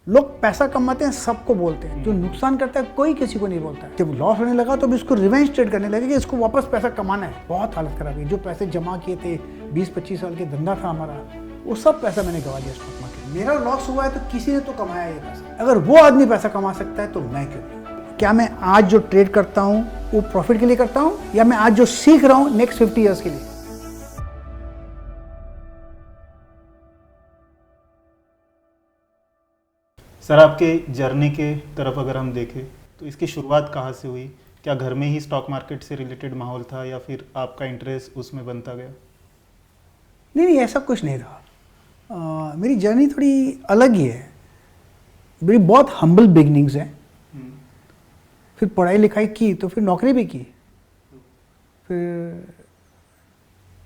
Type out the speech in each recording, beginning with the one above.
लोग पैसा कमाते हैं सबको बोलते हैं, जो नुकसान करता है कोई किसी को नहीं बोलता है। जब लॉस होने लगा तो भी इसको रिवेंज ट्रेड करने लगे कि इसको वापस पैसा कमाना है। बहुत हालत खराब है। जो पैसे जमा किए थे 20-25 साल के धंधा था हमारा, वो सब पैसा मैंने गवा दिया स्टॉक मार्केट में। मेरा लॉस हुआ है तो किसी ने तो कमाया ये पैसा। अगर वो आदमी पैसा कमा सकता है तो मैं क्यों नहीं? क्या मैं आज जो ट्रेड करता हूँ वो प्रॉफिट के लिए करता हूँ, या मैं आज जो सीख रहा हूँ नेक्स्ट 50 ईयर्स के लिए? सर, आपके जर्नी के तरफ अगर हम देखें तो इसकी शुरुआत कहाँ से हुई? क्या घर में ही स्टॉक मार्केट से रिलेटेड माहौल था या फिर आपका इंटरेस्ट उसमें बनता गया? नहीं, ऐसा कुछ नहीं था। मेरी जर्नी थोड़ी अलग ही है। मेरी बहुत हम्बल बिगनिंग्स हैं। फिर पढ़ाई लिखाई की तो फिर नौकरी भी की, फिर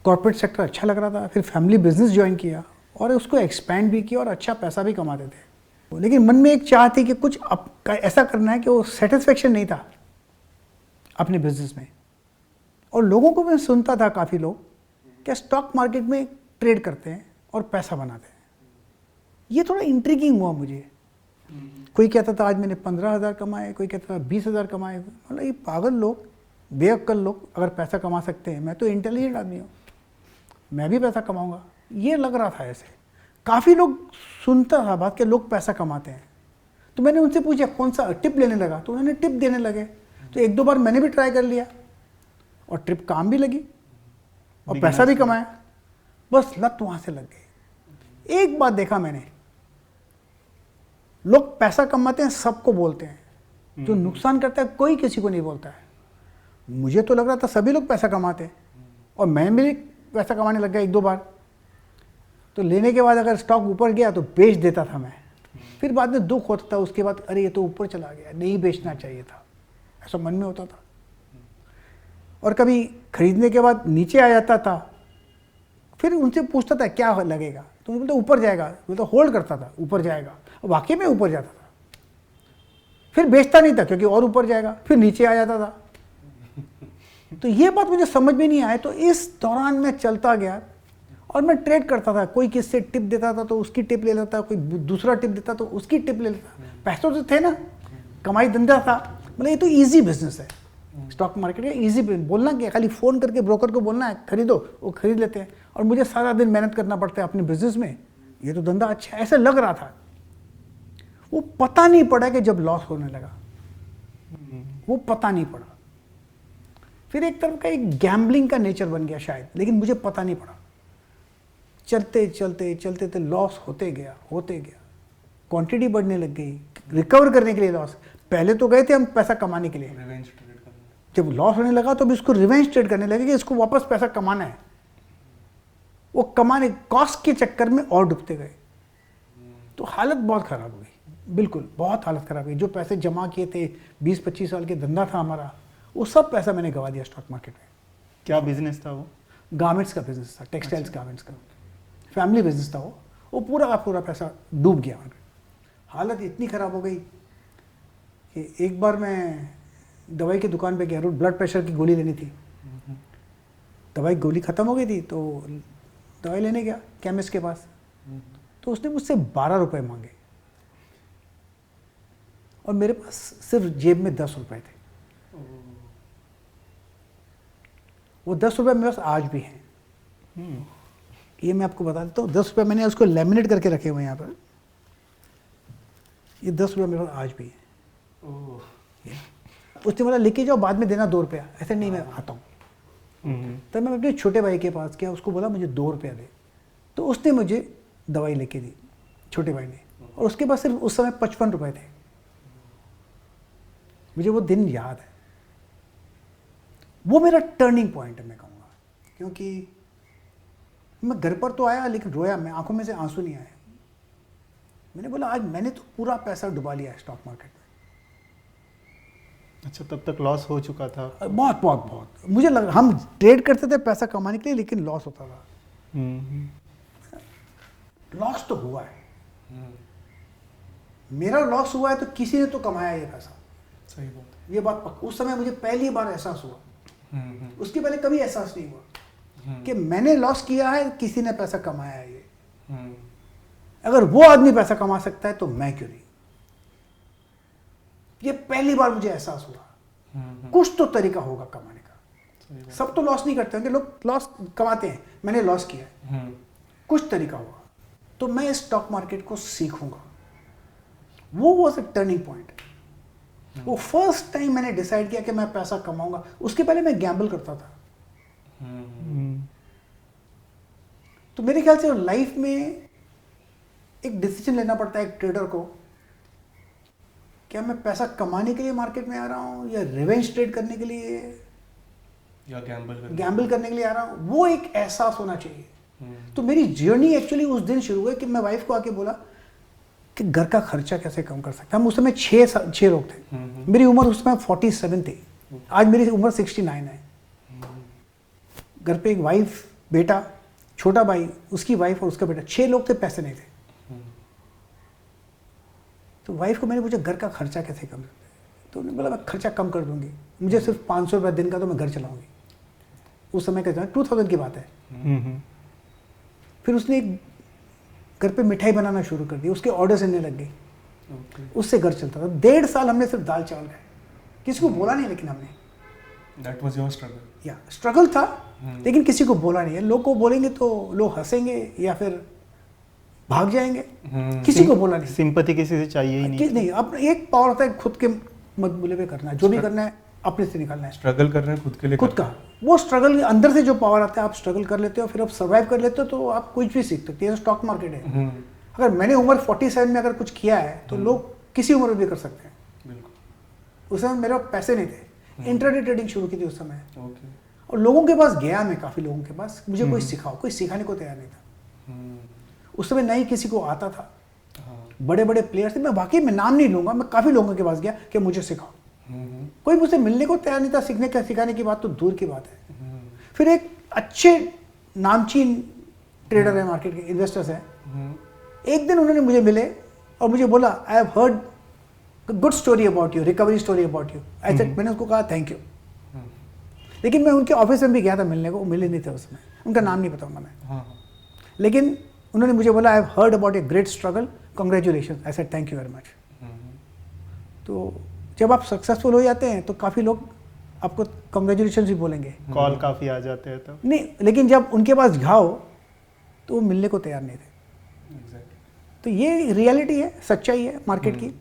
कॉर्पोरेट सेक्टर अच्छा लग रहा था, फिर फैमिली बिजनेस ज्वाइन किया और उसको एक्सपैंड भी किया और अच्छा पैसा भी कमाते थे। लेकिन मन में एक चाह थी कि कुछ ऐसा करना है कि वो सेटिस्फेक्शन नहीं था अपने बिजनेस में। और लोगों को मैं सुनता था, काफ़ी लोग क्या स्टॉक मार्केट में ट्रेड करते हैं और पैसा बनाते हैं। ये थोड़ा इंट्रिगिंग हुआ मुझे। कोई कहता था आज मैंने 15,000 कमाए, कोई कहता था 20,000 कमाए। मतलब ये पागल लोग, बेअक्ल लोग अगर पैसा कमा सकते हैं, मैं तो इंटेलिजेंट आदमी हूँ, मैं भी पैसा कमाऊँगा। ये लग रहा था ऐसे। काफ़ी लोग सुनता था बात के लोग पैसा कमाते हैं, तो मैंने उनसे पूछा कौन सा टिप लेने लगा, तो उन्होंने टिप देने लगे। तो 1-2 बार मैंने भी ट्राई कर लिया और ट्रिप काम भी लगी और पैसा भी कमाया। बस लत वहाँ से लग गई। एक बात देखा मैंने, लोग पैसा कमाते हैं सबको बोलते हैं, जो नुकसान करता है कोई किसी को नहीं बोलता है। मुझे तो लग रहा था सभी लोग पैसा कमाते हैं और मैं भी पैसा कमाने लग गया 1-2 बार। तो लेने के बाद अगर स्टॉक ऊपर गया तो बेच देता था मैं, फिर बाद में दुख होता था उसके बाद, अरे ये तो ऊपर चला गया, नहीं बेचना चाहिए था, ऐसा मन में होता था। और कभी खरीदने के बाद नीचे आ जाता था, फिर उनसे पूछता था क्या लगेगा, तो बोलते ऊपर जाएगा, बोलते होल्ड करता था ऊपर जाएगा, और वाकई में ऊपर जाता था। फिर बेचता नहीं था क्योंकि और ऊपर जाएगा, फिर नीचे आ जाता था। तो ये बात मुझे समझ में नहीं आया। तो इस दौरान मैं चलता गया और मैं ट्रेड करता था। कोई किससे टिप देता था तो उसकी टिप ले लेता, कोई दूसरा टिप देता तो उसकी टिप ले लेता। पैसे तो थे ना, कमाई धंधा था। मतलब ये तो इजी बिजनेस है स्टॉक मार्केट का। इजी बोलना क्या, खाली फ़ोन करके ब्रोकर को बोलना है खरीदो, वो खरीद लेते हैं। और मुझे सारा दिन मेहनत करना पड़ता है अपने बिजनेस में। ये तो धंधा अच्छा है, ऐसा लग रहा था। वो पता नहीं पड़ा कि जब लॉस होने लगा, वो पता नहीं पड़ा। फिर एक तरफ का एक गैम्बलिंग का नेचर बन गया शायद, लेकिन मुझे पता नहीं पड़ा। चलते चलते चलते तो लॉस होते गया। क्वांटिटी बढ़ने लग गई। रिकवर करने के लिए लॉस, पहले तो गए थे हम पैसा कमाने के लिए, जब लॉस होने लगा तो भी इसको रिवेंज ट्रेड करने लगे कि इसको वापस पैसा कमाना है। वो कमाने कॉस्ट के चक्कर में और डूबते गए। तो हालत बहुत खराब हो गई, बिल्कुल बहुत हालत खराब हुई। जो पैसे जमा किए थे 20-25 साल के धंधा था हमारा, वो सब पैसा मैंने गवा दिया स्टॉक मार्केट में। क्या बिजनेस था वो? गारमेंट्स का बिजनेस था, टेक्सटाइल्स गारमेंट्स का फैमिली बिजनेस था वो पूरा का पूरा पैसा डूब गया। हालत इतनी ख़राब हो गई कि एक बार मैं दवाई की दुकान पे गया, ब्लड प्रेशर की गोली लेनी थी। दवाई गोली ख़त्म हो गई थी तो दवाई लेने गया केमिस्ट के पास, तो उसने मुझसे 12 रुपये मांगे और मेरे पास सिर्फ जेब में 10 रुपये थे। वो 10 रुपये मेरे पास आज भी हैं। ये मैं आपको बता देता हूँ, 10 रुपये मैंने उसको लेमिनेट करके रखे हुए हैं यहाँ पर। ये 10 रुपये मेरे पास आज भी है। उसने बोला लेके जाओ, बाद में देना 2 रुपया। ऐसे नहीं, मैं आता हूँ। तब मैं अपने छोटे भाई के पास गया, उसको बोला मुझे 2 रुपया दे, तो उसने मुझे दवाई लेके दी, छोटे भाई ने। और उसके पास सिर्फ उस समय 55 रुपये थे। मुझे वो दिन याद है। वो मेरा टर्निंग पॉइंट है मैं कहूँगा, क्योंकि मैं घर पर तो आया लेकिन रोया मैं, आंखों में से आंसू नहीं आए। मैंने बोला आज मैंने तो पूरा पैसा डुबा लिया है स्टॉक मार्केट में। अच्छा, तब तक लॉस हो चुका था? बहुत मुझे लगा, हम ट्रेड करते थे पैसा कमाने के लिए, लेकिन लॉस होता था। लॉस तो हुआ है। मेरा लॉस हुआ है तो किसी ने तो कमाया ये पैसा। सही बात है। ये बात उस समय मुझे पहली बार एहसास हुआ। उसके पहले कभी एहसास नहीं हुआ कि मैंने लॉस किया है, किसी ने पैसा कमाया है। ये अगर वो आदमी पैसा कमा सकता है तो मैं क्यों नहीं? ये पहली बार मुझे एहसास हुआ कुछ तो तरीका होगा कमाने का। सब तो लॉस नहीं करते होंगे, लोग लॉस कमाते हैं, मैंने लॉस किया है, कुछ तरीका होगा। तो मैं स्टॉक मार्केट को सीखूंगा। वो वॉज अ टर्निंग पॉइंट। वो फर्स्ट टाइम मैंने डिसाइड किया कि मैं पैसा कमाऊंगा। उसके पहले मैं गैम्बल करता था। तो मेरे ख्याल से लाइफ में एक डिसीजन लेना पड़ता है एक ट्रेडर को, क्या मैं पैसा कमाने के लिए मार्केट में आ रहा हूँ या रिवेंज ट्रेड करने के लिए या गैम्बल करने के लिए आ रहा हूँ। वो एक एहसास होना चाहिए। तो मेरी जर्नी एक्चुअली उस दिन शुरू हुई कि मैं वाइफ को आके बोला कि घर का खर्चा कैसे कम कर सकते हैं। हम उस समय 6 लोग थे। मेरी उम्र उस समय 47 थी, आज मेरी उम्र 69 है। घर पे एक वाइफ, बेटा, छोटा भाई, उसकी वाइफ और उसका बेटा, 6 लोग थे, पैसे नहीं थे। तो वाइफ को मैंने पूछा घर का खर्चा कैसे कम करते हैं, तो उन्होंने बोला मैं खर्चा कम कर दूंगी, मुझे सिर्फ 500 रुपये दिन का तो मैं घर चलाऊंगी। उस समय का 2000 की बात है। फिर उसने एक घर पे मिठाई बनाना शुरू कर दी, उसके ऑर्डर्स आने लग गए, उससे घर चलता था। 1.5 साल हमने सिर्फ दाल चावल खाए, किसी को बोला नहीं, लेकिन हमने That was your struggle. या स्ट्रगल था, लेकिन किसी को बोला नहीं है। लोग को बोलेंगे तो लोग हंसेंगे या फिर भाग जाएंगे, किसी को बोला नहीं। सिंपैथी किसी से चाहिए ही नहीं। नहीं, अब एक पावर होता है खुद के मकबूले पे करना है, जो भी करना है अपने से निकालना है। स्ट्रगल कर रहे हैं खुद के लिए, खुद का वो स्ट्रगल के अंदर से जो पावर आता है, आप स्ट्रगल कर लेते हो, फिर आप सर्वाइव कर लेते हो, तो आप कुछ भी सीख सकते हैं। स्टॉक मार्केट है। अगर मैंने उम्र 47 में अगर कुछ किया है तो लोग किसी उम्र में भी कर सकते हैं। बिल्कुल। उस समय मेरे पैसे नहीं थे, इंट्राडे ट्रेडिंग शुरू की थी उस समय। ओके। और लोगों के पास गया, मैं काफ़ी लोगों के पास, मुझे कोई सिखाओ, कोई सिखाने को तैयार नहीं था। उस समय नहीं किसी को आता था। बड़े बड़े प्लेयर्स थे, मैं वाकई में नाम नहीं लूंगा, मैं काफ़ी लोगों के पास गया कि मुझे सिखाओ। कोई मुझसे मिलने को तैयार नहीं था। सीखने का सिखाने की बात तो दूर की बात है। फिर एक अच्छे नामचीन ट्रेडर है, मार्केट के इन्वेस्टर्स हैं, एक दिन उन्होंने मुझे मिले और मुझे बोला I have heard good story about you, recovery story about you. ऐसे मैंने उसको कहा थैंक यू। लेकिन मैं उनके ऑफिस में भी गया था मिलने को, मिले नहीं थे उसमें, उनका नाम नहीं बताऊंगा मैं। लेकिन उन्होंने मुझे बोला I have heard about a great struggle, congratulation. I said thank you very much. तो जब आप सक्सेसफुल हो जाते हैं तो काफ़ी लोग आपको कांग्रेचुलेशन भी बोलेंगे, कॉल काफ़ी आ जाते हैं तब। नहीं, लेकिन जब उनके पास जाओ तो वो मिलने को तैयार नहीं थे। तो ये रियलिटी है, सच्चाई है मार्केट की,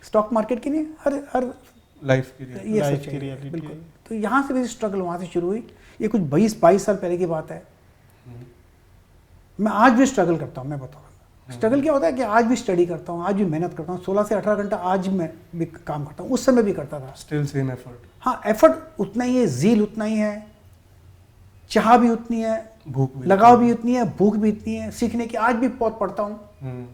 स्टॉक मार्केट की नहीं, हर लाइफ की ये Life सच्चाई की है, reality बिल्कुल। है। तो यहाँ से मेरी स्ट्रगल वहाँ से शुरू हुई। ये कुछ 22 साल पहले की बात है। मैं आज भी स्ट्रगल करता हूँ, मैं बताऊँगा। स्ट्रगल क्या होता है कि आज भी स्टडी करता हूँ, आज भी मेहनत करता हूँ, 16 से 18 घंटा आज मैं भी काम करता हूँ, उस समय भी करता था। Still same effort. हाँ, एफर्ट उतना ही है, जील उतना ही है, चाह भी उतनी है, भूख भी, लगाव भी उतनी है, भूख भी इतनी है। सीखने की आज भी बहुत पढ़ता हूँ,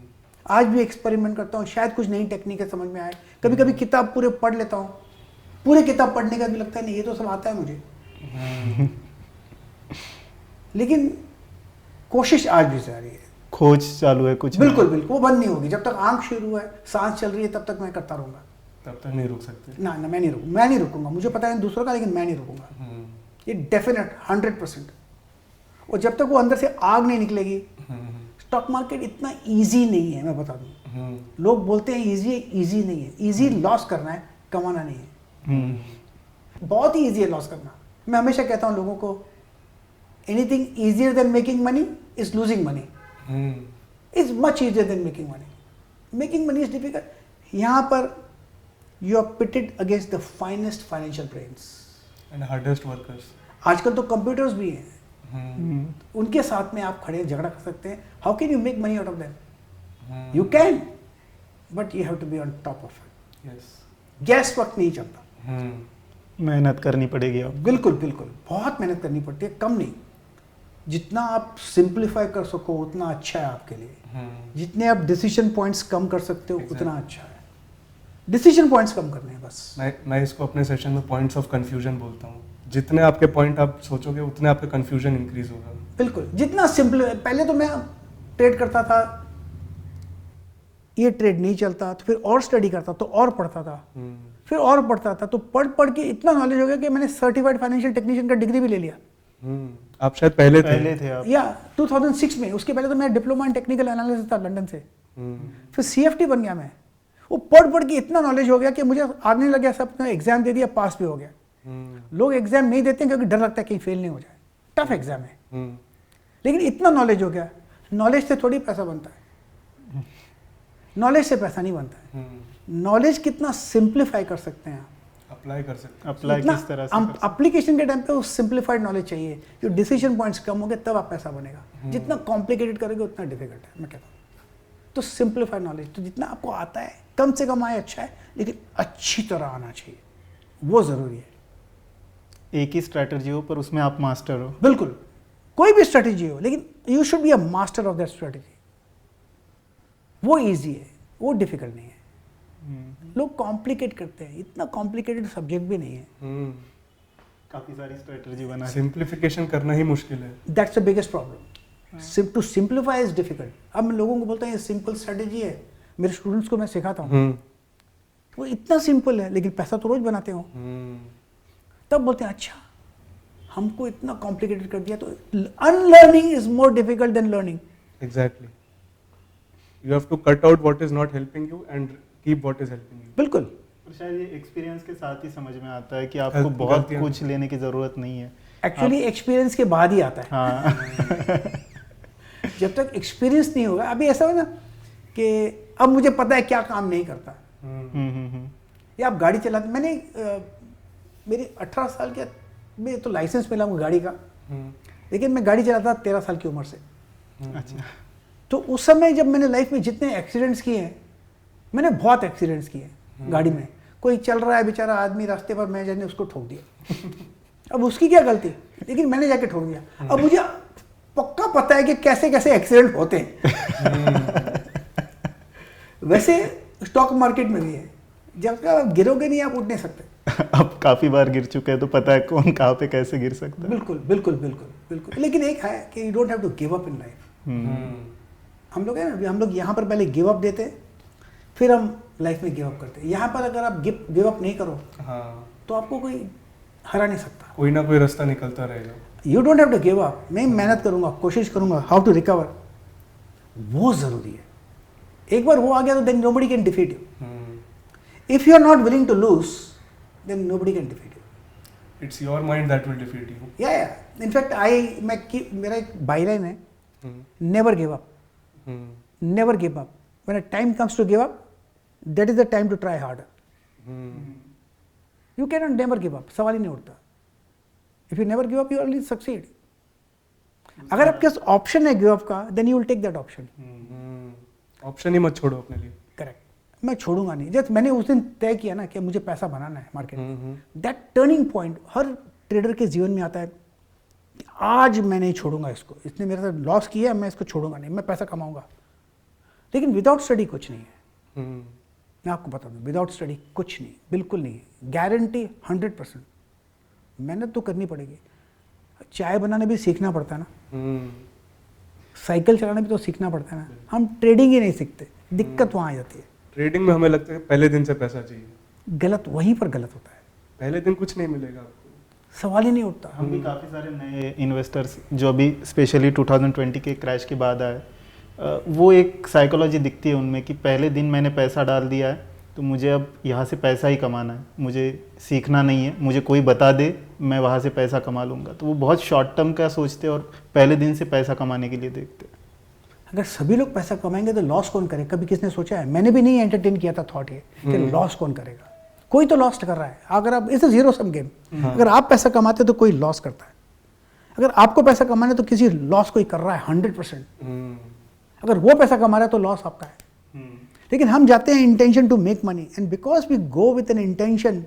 आज भी एक्सपेरिमेंट करता हूँ, शायद कुछ नई टेक्निक समझ में आए। कभी कभी किताब पूरे पढ़ लेता हूँ, पूरे किताब पढ़ने का भी लगता है नहीं ये तो सब आता है मुझे। लेकिन कोशिश आज भी जारी है, खोज चालू है कुछ। बिल्कुल बिल्कुल, वो बंद नहीं होगी। जब तक आंख शुरू है, सांस चल रही है, तब तक मैं करता रहूंगा। तब तक नहीं रुक सकते। ना मैं नहीं रुकूंगा। मुझे पता है दूसरों का, लेकिन मैं नहीं रुकूंगा। ये डेफिनेट 100%। और जब तक वो अंदर से आग नहीं निकलेगी, स्टॉक मार्केट इतना इजी नहीं है, मैं बता दूं। लोग बोलते हैं इजी है, इजी नहीं है। इजी लॉस करना है, कमाना नहीं है। बहुत ही इजी है लॉस करना। मैं हमेशा कहता हूं लोगों को, anything easier than making money is losing money, is much easier than making money. Making money is difficult. यहां पर you are pitted against the finest financial brains and hardest workers. आजकल तो कंप्यूटर्स भी हैं, उनके साथ में आप खड़े झगड़ा कर सकते हैं। How can you make money out of them? You can, but you have to be on top of it. गैस वक्त नहीं चलता, मेहनत करनी पड़ेगी अब। बिल्कुल बिल्कुल, बहुत मेहनत करनी पड़ती है, कम नहीं। जितना आप सिंप्लीफाई कर सको उतना अच्छा है आपके लिए। जितने आप डिसीजन पॉइंट्स कम कर सकते हो उतना अच्छा है। डिसीजन पॉइंट्स कम करने हैं बस। मैं इसको अपने सेशन में पॉइंट्स ऑफ कंफ्यूजन बोलता हूँ। जितने आपके पॉइंट आप सोचोगे उतने आपका कंफ्यूजन इंक्रीज होगा। बिल्कुल, जितना सिंपल। पहले तो मैं ट्रेड करता था, ये ट्रेड नहीं चलता तो फिर और स्टडी करता तो और पढ़ता था, फिर और पढ़ता था, तो पढ़ पढ़ के इतना नॉलेज हो गया कि मैंने सर्टिफाइड फाइनेंशियल टेक्नीशियन का डिग्री भी ले लिया। आप शायद पहले थे आप। या 2006 में। उसके पहले तो मैं डिप्लोमा इन टेक्निकल एनालिसिस था लंदन से, फिर CFT बन गया मैं। वो पढ़ पढ़ के इतना नॉलेज हो गया कि मुझे आने लग गया, सब एग्जाम दे दिया, पास भी हो गया। लोग एग्जाम नहीं देते हैं क्योंकि डर लगता है कहीं फेल नहीं हो जाए, टफ एग्जाम है। लेकिन इतना नॉलेज हो गया, नॉलेज से थोड़ी पैसा बनता है, नॉलेज से पैसा नहीं बनता है। नॉलेज कितना सिंप्लीफाई कर सकते हैं आप, अप्लाई कर सकते अप्लाई किस तरह से कर एप्लीकेशन के टाइम पे वो सिंप्लीफाइड नॉलेज चाहिए, जो डिसीजन पॉइंट्स कम होंगे तब आप पैसा बनेगा। जितना कॉम्प्लिकेटेड करोगे उतना डिफिकल्ट है, मैं कहता हूँ। तो सिंप्लीफाइड नॉलेज, तो जितना आपको आता है कम से कम आए अच्छा है, लेकिन अच्छी तरह आना चाहिए, वो ज़रूरी है। एक ही स्ट्रैटेजी हो पर उसमें आप मास्टर हो। बिल्कुल, कोई भी स्ट्रेटेजी हो, लेकिन you should be a master of that strategy. वो इजी है, वो डिफिकल्ट नहीं है। लोग कॉम्प्लिकेट करते हैं, इतना कॉम्प्लिकेटेड सब्जेक्ट भी नहीं है। काफी सारी स्ट्रैटेजी बना सिंप्लीफिकेशन करना ही मुश्किल है। That's the biggest problem. To simplify is difficult. अब मैं लोगों को बोलता हूँ ये सिंपल स्ट्रेटेजी है, मेरे स्टूडेंट्स को मैं सिखाता हूँ, वो इतना सिंपल है लेकिन पैसा तो रोज बनाते हो। तब बोलते हैं अच्छा हमको इतना कॉम्प्लिकेटेड कर दिया। तो unlearning is more difficult than learning. Exactly, you have to cut out what is not helping you and keep what is helping you. बिल्कुल, और शायद ये एक्सपीरियंस के साथ ही समझ में आता है कि आपको बहुत कुछ लेने की जरूरत नहीं है। एक्चुअली एक्सपीरियंस के बाद ही आता है। हाँ जब तक एक्सपीरियंस नहीं होगा, अभी ऐसा हो ना कि अब मुझे पता है क्या काम नहीं करता, या आप गाड़ी चलाते, मैंने मेरे 18 साल के में तो लाइसेंस मिला मुझे गाड़ी का, लेकिन मैं गाड़ी चलाता था 13 साल की उम्र से। अच्छा, तो उस समय जब मैंने लाइफ में जितने एक्सीडेंट्स किए हैं, मैंने बहुत एक्सीडेंट्स किए गाड़ी में। कोई चल रहा है बेचारा आदमी रास्ते पर, मैं जाने उसको ठोक दिया। अब उसकी क्या गलती, लेकिन मैंने जाके ठोक दिया। अब मुझे पक्का पता है कि कैसे कैसे एक्सीडेंट होते हैं। वैसे स्टॉक मार्केट में भी है, जब तक आप गिरोगे नहीं आप उठ नहीं सकते। अब काफी बार गिर चुके हैं तो पता है कौन कहाँ पे कैसे गिर सकता है। बिल्कुल बिल्कुल बिल्कुल बिल्कुल। लेकिन एक है कि you don't have to give up in life. हम लोग है ना, हम लोग यहाँ पर पहले गिव अप देते हैं, फिर हम लाइफ में गिव अप करते हैं। यहाँ पर अगर आप गिव अप नहीं करो तो आपको कोई हरा नहीं सकता, कोई ना कोई रास्ता निकलता रहेगा। You don't have to give up. मैं मेहनत करूंगा, कोशिश करूंगा, हाउ टू रिकवर, वो जरूरी है। एक बार वो आ गया तो then nobody can defeat you. If you are not willing to lose then nobody can defeat you. It's your mind that will defeat you. या इनफैक्ट मेरा एक बाईलाइन है, never give up, never give up. When a time comes to give up, that is the time to try harder. You can not never give up, सवाल ही नहीं उठता। If you never give up you always succeed. अगर आपके पास option है give up का, then you will take that option. Option ही मत छोड़ो अपने लिए। करेक्ट, मैं छोड़ूंगा नहीं। जैसे मैंने उस दिन तय किया ना कि मुझे पैसा बनाना है मार्केट में, that turning point her trader के जीवन में आता है कि आज मैं नहीं छोड़ूंगा इसको, इसने मेरे साथ लॉस किया, मैं इसको छोड़ूंगा नहीं, मैं पैसा कमाऊंगा। लेकिन विदाउट स्टडी कुछ नहीं है। मैं आपको बता दूं, विदाउट स्टडी कुछ नहीं, बिल्कुल नहीं है। गारंटी 100%। मेहनत तो करनी पड़ेगी। चाय बनाने भी सीखना पड़ता है ना, साइकिल चलाना भी तो सीखना पड़ता है ना। हम ट्रेडिंग ही नहीं सीखते, दिक्कत वहाँ आ जाती है। ट्रेडिंग में हमें लगता है पहले दिन से पैसा चाहिए, गलत वहीं पर गलत होता है। पहले दिन कुछ नहीं मिलेगा आपको, सवाल ही नहीं उठता। हम भी काफ़ी सारे नए इन्वेस्टर्स जो अभी स्पेशली 2020 के क्रैश के बाद आए, वो एक साइकोलॉजी दिखती है उनमें कि पहले दिन मैंने पैसा डाल दिया है तो मुझे अब यहाँ से पैसा ही कमाना है, मुझे सीखना नहीं है, मुझे कोई बता दे मैं वहाँ से पैसा कमा लूँगा। तो वो बहुत शॉर्ट टर्म का सोचते हैं और पहले दिन से पैसा कमाने के लिए देखते हैं। अगर सभी लोग पैसा कमाएंगे तो लॉस कौन करे? कभी किसने सोचा है? मैंने भी नहीं एंटरटेन किया था थॉट ये कि लॉस कौन करेगा। कोई तो लॉस कर रहा है। अगर आप, it's a zero sum game. अगर आप पैसा कमाते तो कोई लॉस करता है, अगर आपको पैसा कमाना है तो किसी लॉस कोई कर रहा है 100%। अगर वो पैसा कमा रहा है तो लॉस आपका है। लेकिन हम जाते हैं intention to make money, and because we go with an intention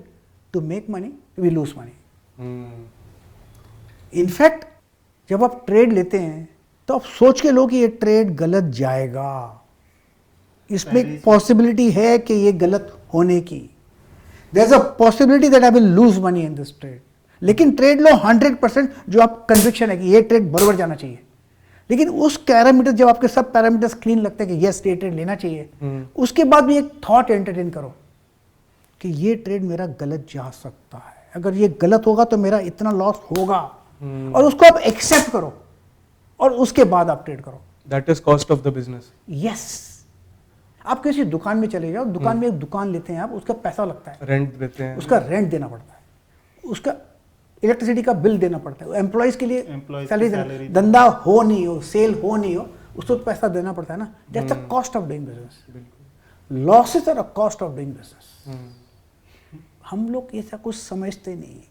to make money we lose money. In fact जब आप ट्रेड लेते हैं तो आप सोच के लो कि ये ट्रेड गलत जाएगा, इसमें पॉसिबिलिटी है कि ये गलत होने की, there is a possibility that I will lose money in this trade. लेकिन ट्रेड लो 100% जो आप कन्विक्शन है कि ये ट्रेड बराबर जाना चाहिए। लेकिन उस पैरामीटर, जब आपके सब पैरामीटर्स क्लीन लगते हैं कि यस ये ट्रेड लेना चाहिए, उसके बाद भी एक थॉट एंटरटेन करो कि ये ट्रेड मेरा गलत जा सकता है, अगर ये गलत होगा तो मेरा इतना लॉस होगा, और उसको आप एक्सेप्ट करो और उसके बाद आप ट्रेड करो। That is cost of the business. Yes, आप किसी दुकान में चले जाओ, दुकान में एक दुकान लेते हैं आप, उसका पैसा लगता है, रेंट देते हैं, उसका रेंट देना पड़ता है, उसका इलेक्ट्रिसिटी का बिल देना पड़ता है, एम्प्लॉयज़ के लिए Employees की सैलरी salary धंधा हो नहीं हो, सेल हो नहीं हो, उसको तो पैसा देना पड़ता है ना। That's the cost of doing business. बिल्कुल। Losses are a cost of doing business. Hmm, हम लोग ऐसा कुछ समझते नहीं है।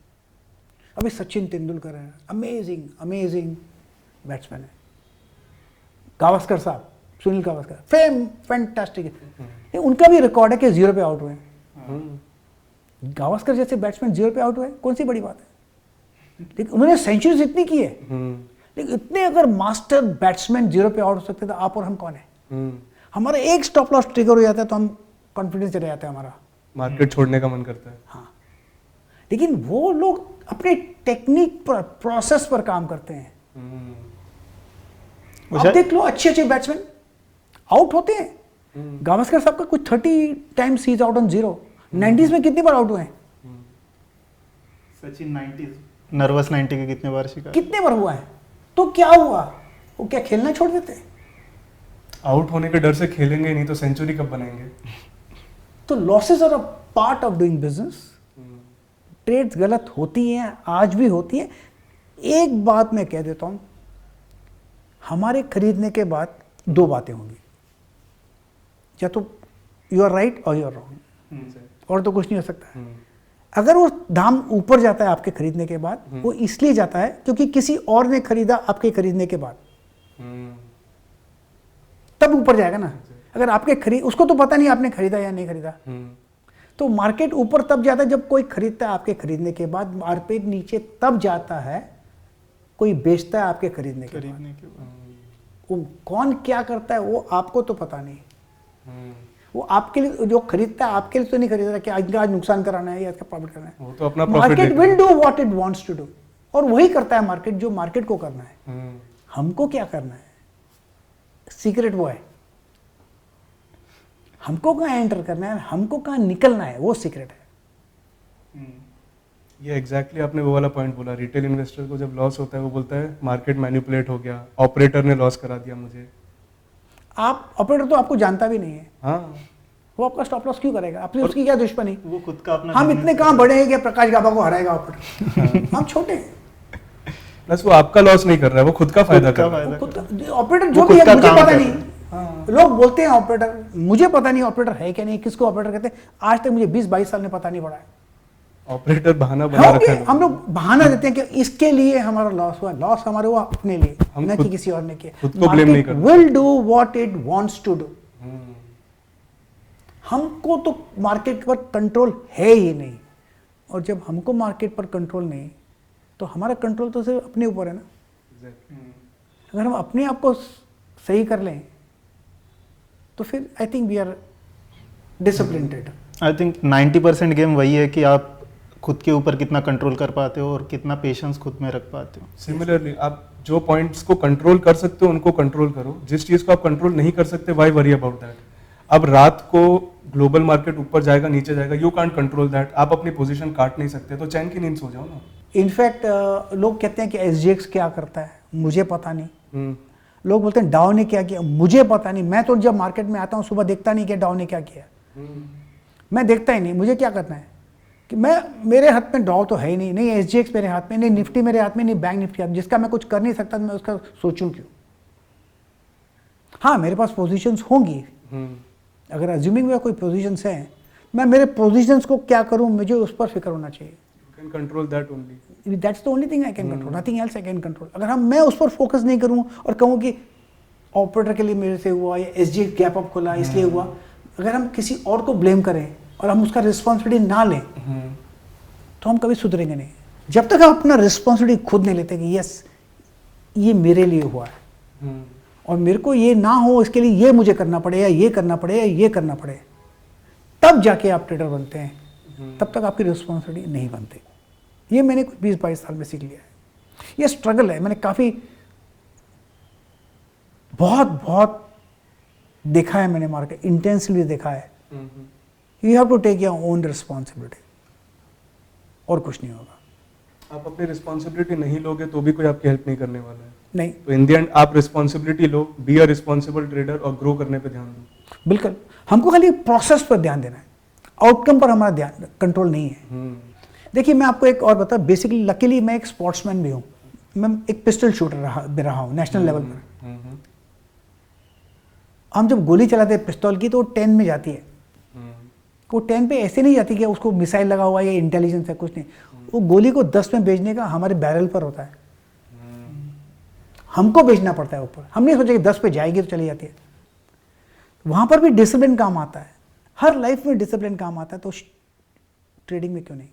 अभी सचिन तेंदुलकर है, अमेजिंग अमेजिंग बैट्समैन है। गावस्कर साहब, सुनील गावस्कर, फैंटास्टिक है। उनका भी रिकॉर्ड है कि 0 पे आउट हुए हैं। हम्म, गावस्कर जैसे बैट्समैन 0 पे आउट हुए, कौन सी बड़ी बात है? लेकिन उन्होंने सेंचुरीज इतनी की है, लेकिन इतने अगर मास्टर बैट्समैन 0 पे आउट हो सकते तो आप और हम कौन है? हमारा एक स्टॉप लॉस ट्रिगर हो जाता है तो हम कॉन्फिडेंस चले जाता है हमारा, मार्केट छोड़ने का मन करता है। हाँ। लेकिन वो लोग अपने टेक्निक पर, प्रोसेस पर काम करते हैं। आप देख लो, अच्छे अच्छे बैट्समैन आउट होते हैं। गावस्कर साहब का कुछ 30 times he is out on 0। 90s में कितनी बार आउट हुए हैं? सचिन 90s नर्वस 90 के कितने बार शिकार, कितने बार हुआ है? तो क्या हुआ? वो क्या खेलना छोड़ देते हैं? आउट होने के डर से खेलेंगे नहीं तो सेंचुरी कब बनाएंगे? तो losses are a part of doing business. Trades गलत होती हैं, आज भी होती हैं। एक बात मैं कह देता हूं, हमारे खरीदने के बाद 2 बातें होंगी, या तो यू आर राइट और यू आर रॉन्ग, और तो कुछ नहीं हो सकता। अगर वो दाम ऊपर जाता है आपके खरीदने के बाद, वो इसलिए जाता है क्योंकि किसी और ने खरीदा आपके खरीदने के बाद, तब ऊपर जाएगा ना। अगर आपके उसको तो पता नहीं आपने खरीदा या नहीं खरीदा, तो मार्केट ऊपर तब जाता है जब कोई खरीदता है आपके खरीदने के बाद, मार्केट नीचे तब जाता है कोई बेचता है आपके खरीदने के बाद। वो कौन क्या करता है वो आपको तो पता नहीं। वो आपके लिए जो खरीदता है आपके लिए तो नहीं खरीद रहा कि आज नुकसान कराना है या इसका प्रॉफिट करना है। वो तो अपना market will do what it wants to do, और वही करता है मार्केट जो मार्केट को करना है। हमको क्या करना है, सीक्रेट वो है। हमको कहाँ एंटर करना है, हमको कहाँ निकलना है, वो सीक्रेट है। ये एग्जैक्टली आपने वो वाला पॉइंट बोला। रिटेल इन्वेस्टर को जब लॉस होता है वो बोलता है मार्केट मैनिपुलेट हो गया, ऑपरेटर ने लॉस करा दिया मुझे। आप ऑपरेटर तो आपको जानता भी नहीं है, हाँ, वो आपका स्टॉप लॉस क्यों करेगा? आपने उसकी क्या दुश्मनी? वो खुद का अपना हम इतने कहाँ बड़े हैं कि प्रकाश गाबा को हराएगा ऑपरेटर? हम छोटे हैं। प्लस वो आपका लॉस नहीं कर रहा है, वो खुद का फायदा कर रहा है। ऑपरेटर जो भी है मुझे पता नहीं। लोग बोलते हैं ऑपरेटर, मुझे पता नहीं ऑपरेटर है क्या नहीं, किसको ऑपरेटर कहते हैं। आज तक मुझे 20-22 साल में पता नहीं पड़ा है। ऑपरेटर बहाना बना रखा है। हम लोग बहाना देते हैं कि इसके लिए हमारा लॉस हुआ। लॉस हमारे हुआ अपने लिए, न कि किसी और ने किया। खुद को ब्लेम नहीं करते। Will do what it wants to do. हमको तो मार्केट पर कंट्रोल है ही नहीं, और जब हमको मार्केट पर कंट्रोल नहीं तो हमारा कंट्रोल तो सिर्फ अपने ऊपर है ना। अगर हम अपने आप को सही कर लें तो फिर I think we are disciplined. I think 90% game वही है कि आप खुद के ऊपर कितना कंट्रोल कर पाते हो और कितना पेशेंस खुद में रख पाते हो। सिमिलरली आप जो पॉइंट्स को कंट्रोल कर सकते हो उनको कंट्रोल करो, जिस चीज को आप कंट्रोल नहीं कर सकते व्हाई वरी अबाउट दैट। अब रात को ग्लोबल मार्केट ऊपर जाएगा नीचे जाएगा, यू कांट कंट्रोल दैट। आप अपनी पोजीशन काट नहीं सकते, तो चैन की नींद सो जाओ ना। इनफैक्ट लोग कहते हैं कि SGX क्या करता है, मुझे पता नहीं। लोग बोलते हैं डाउ ने क्या किया, मुझे पता नहीं। मैं तो जब मार्केट में आता हूँ सुबह देखता नहीं कि डाउ ने क्या किया, मैं देखता ही नहीं। मुझे क्या करना है कि मेरे हाथ में डाउ तो है ही नहीं SGX मेरे हाथ में, नहीं निफ्टी मेरे हाथ में, नहीं बैंक निफ्टी हाथ में, जिसका मैं कुछ कर नहीं सकता, तो मैं उसका सोचूं क्यों? हाँ, मेरे पास पोजीशंस होंगी। अगर अज्यूमिंग में कोई पोजीशंस हैं, मैं मेरे पोजीशंस को क्या करूं, मुझे उस पर फिक्र होना चाहिए। You can control that only. That's the only thing I can control, nothing else I can control. अगर मैं उस पर फोकस नहीं करूं और कहूं कि ऑपरेटर के लिए मेरे से हुआ या SGX गैप अप खोला इसलिए हुआ, अगर हम किसी और को ब्लेम करें और हम उसका रिस्पॉन्सिबिलिटी ना लें तो हम कभी सुधरेंगे नहीं। जब तक हम अपना रिस्पॉन्सिबिलिटी खुद नहीं लेते कि यस ये मेरे लिए हुआ है और मेरे को ये ना हो इसके लिए ये मुझे करना पड़े या ये करना पड़े या ये करना पड़े, तब जाके आप ट्रेडर बनते हैं। तब तक आपकी रिस्पॉन्सिबिलिटी नहीं बनती। ये मैंने 20-22 साल में सीख लिया है। ये स्ट्रगल है, मैंने काफ़ी बहुत देखा है, मैंने मार्केट इंटेंसली देखा है। You have to take your own responsibility, और कुछ नहीं होगा। आप अपनी रिस्पॉन्सिबिलिटी नहीं लोगे तो भी कोई आपकी हेल्प नहीं करने वाला है। नहीं, तो इन द एंड आप responsibility low, be a responsible trader और ग्रो करने पे ध्यान दो। बिल्कुल। हमको खाली प्रोसेस पर ध्यान देना है, आउटकम पर हमारा ध्यान कंट्रोल नहीं है। देखिए मैं आपको एक और बता, बेसिकली लकीली मैं एक स्पोर्ट्समैन भी हूँ, मैं एक पिस्टल शूटर रहा हूँ नेशनल लेवल पर। हम जब गोली चलाते हैं पिस्तौल की तो वो 10 में जाती है, वो 10 पे ऐसे नहीं जाती कि उसको मिसाइल लगा हुआ है या इंटेलिजेंस है, कुछ नहीं। वो गोली को 10 में भेजने का हमारे बैरल पर होता है, हमको भेजना पड़ता है ऊपर। हम नहीं सोचे कि 10 पे जाएगी तो चली जाती है। वहां पर भी डिसिप्लिन काम आता है, हर लाइफ में डिसिप्लिन काम आता है, तो ट्रेडिंग में क्यों नहीं।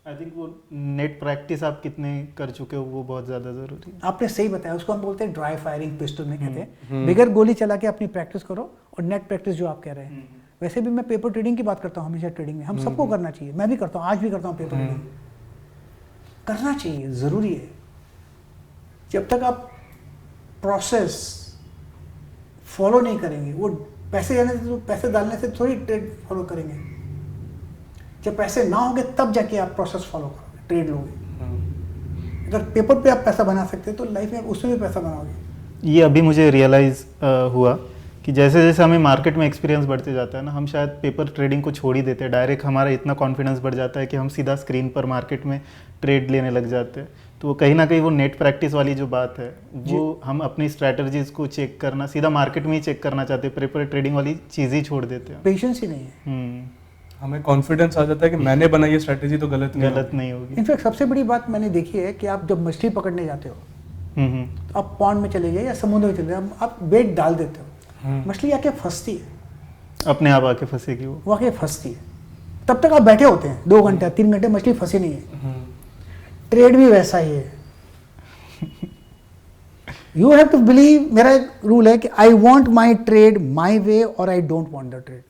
आई थिंक वो नेट प्रैक्टिस आप कितने कर चुके हो वो बहुत ज़्यादा ज़रूरी है। आपने सही बताया, उसको हम बोलते हैं ड्राई फायरिंग पिस्टल में कहते हैं। बगैर गोली चला के अपनी प्रैक्टिस करो, और नेट प्रैक्टिस जो आप कह रहे हैं। वैसे भी मैं पेपर ट्रेडिंग की बात करता हूँ हमेशा, ट्रेडिंग में हम सबको करना चाहिए, मैं भी करता हूँ, आज भी करता हूँ पेपर ट्रेडिंग, करना चाहिए, ज़रूरी है। जब तक आप प्रोसेस फॉलो नहीं करेंगे, वो पैसे जाने से, पैसे डालने से थोड़ी ट्रेड फॉलो करेंगे। जब पैसे ना होंगे तब जाके आप प्रोसेस फॉलो करोगे, ट्रेड लोगे। अगर पेपर पे आप पैसा बना सकते हैं तो लाइफ में उसमें भी पैसा बनाओगे। ये अभी मुझे रियलाइज़ हुआ कि जैसे जैसे हमें मार्केट में एक्सपीरियंस बढ़ते जाता है ना, हम शायद पेपर ट्रेडिंग को छोड़ ही देते हैं। डायरेक्ट हमारा इतना कॉन्फिडेंस बढ़ जाता है कि हम सीधा स्क्रीन पर मार्केट में ट्रेड लेने लग जाते हैं। तो वो कहीं ना कहीं वो नेट प्रैक्टिस वाली जो बात है, वो हम अपनी स्ट्रैटेजीज को चेक करना सीधा मार्केट में ही चेक करना चाहते हैं, पेपर ट्रेडिंग वाली चीज़ ही छोड़ देते हैं। पेशेंस ही नहीं है। हमें कॉन्फिडेंस आ जाता है कि मैंने बनाई ये स्ट्रैटेजी तो गलत नहीं होगी। इनफैक्ट सबसे बड़ी बात मैंने देखी है कि आप जब मछली पकड़ने जाते हो, तो आप पॉन्ड में चले गए या समुद्र में चले गए, आप बेट डाल देते हो, मछली आके फंसती है, अपने आप आके फंसेगी, वो आके फंसती है। तब तक आप बैठे होते हैं 2 घंटे 3 घंटे, मछली फंसी नहीं है। ट्रेड भी वैसा ही है। यू हैव टू बिलीव, मेरा एक रूल है कि आई वॉन्ट माई ट्रेड माई वे और I don't want the trade.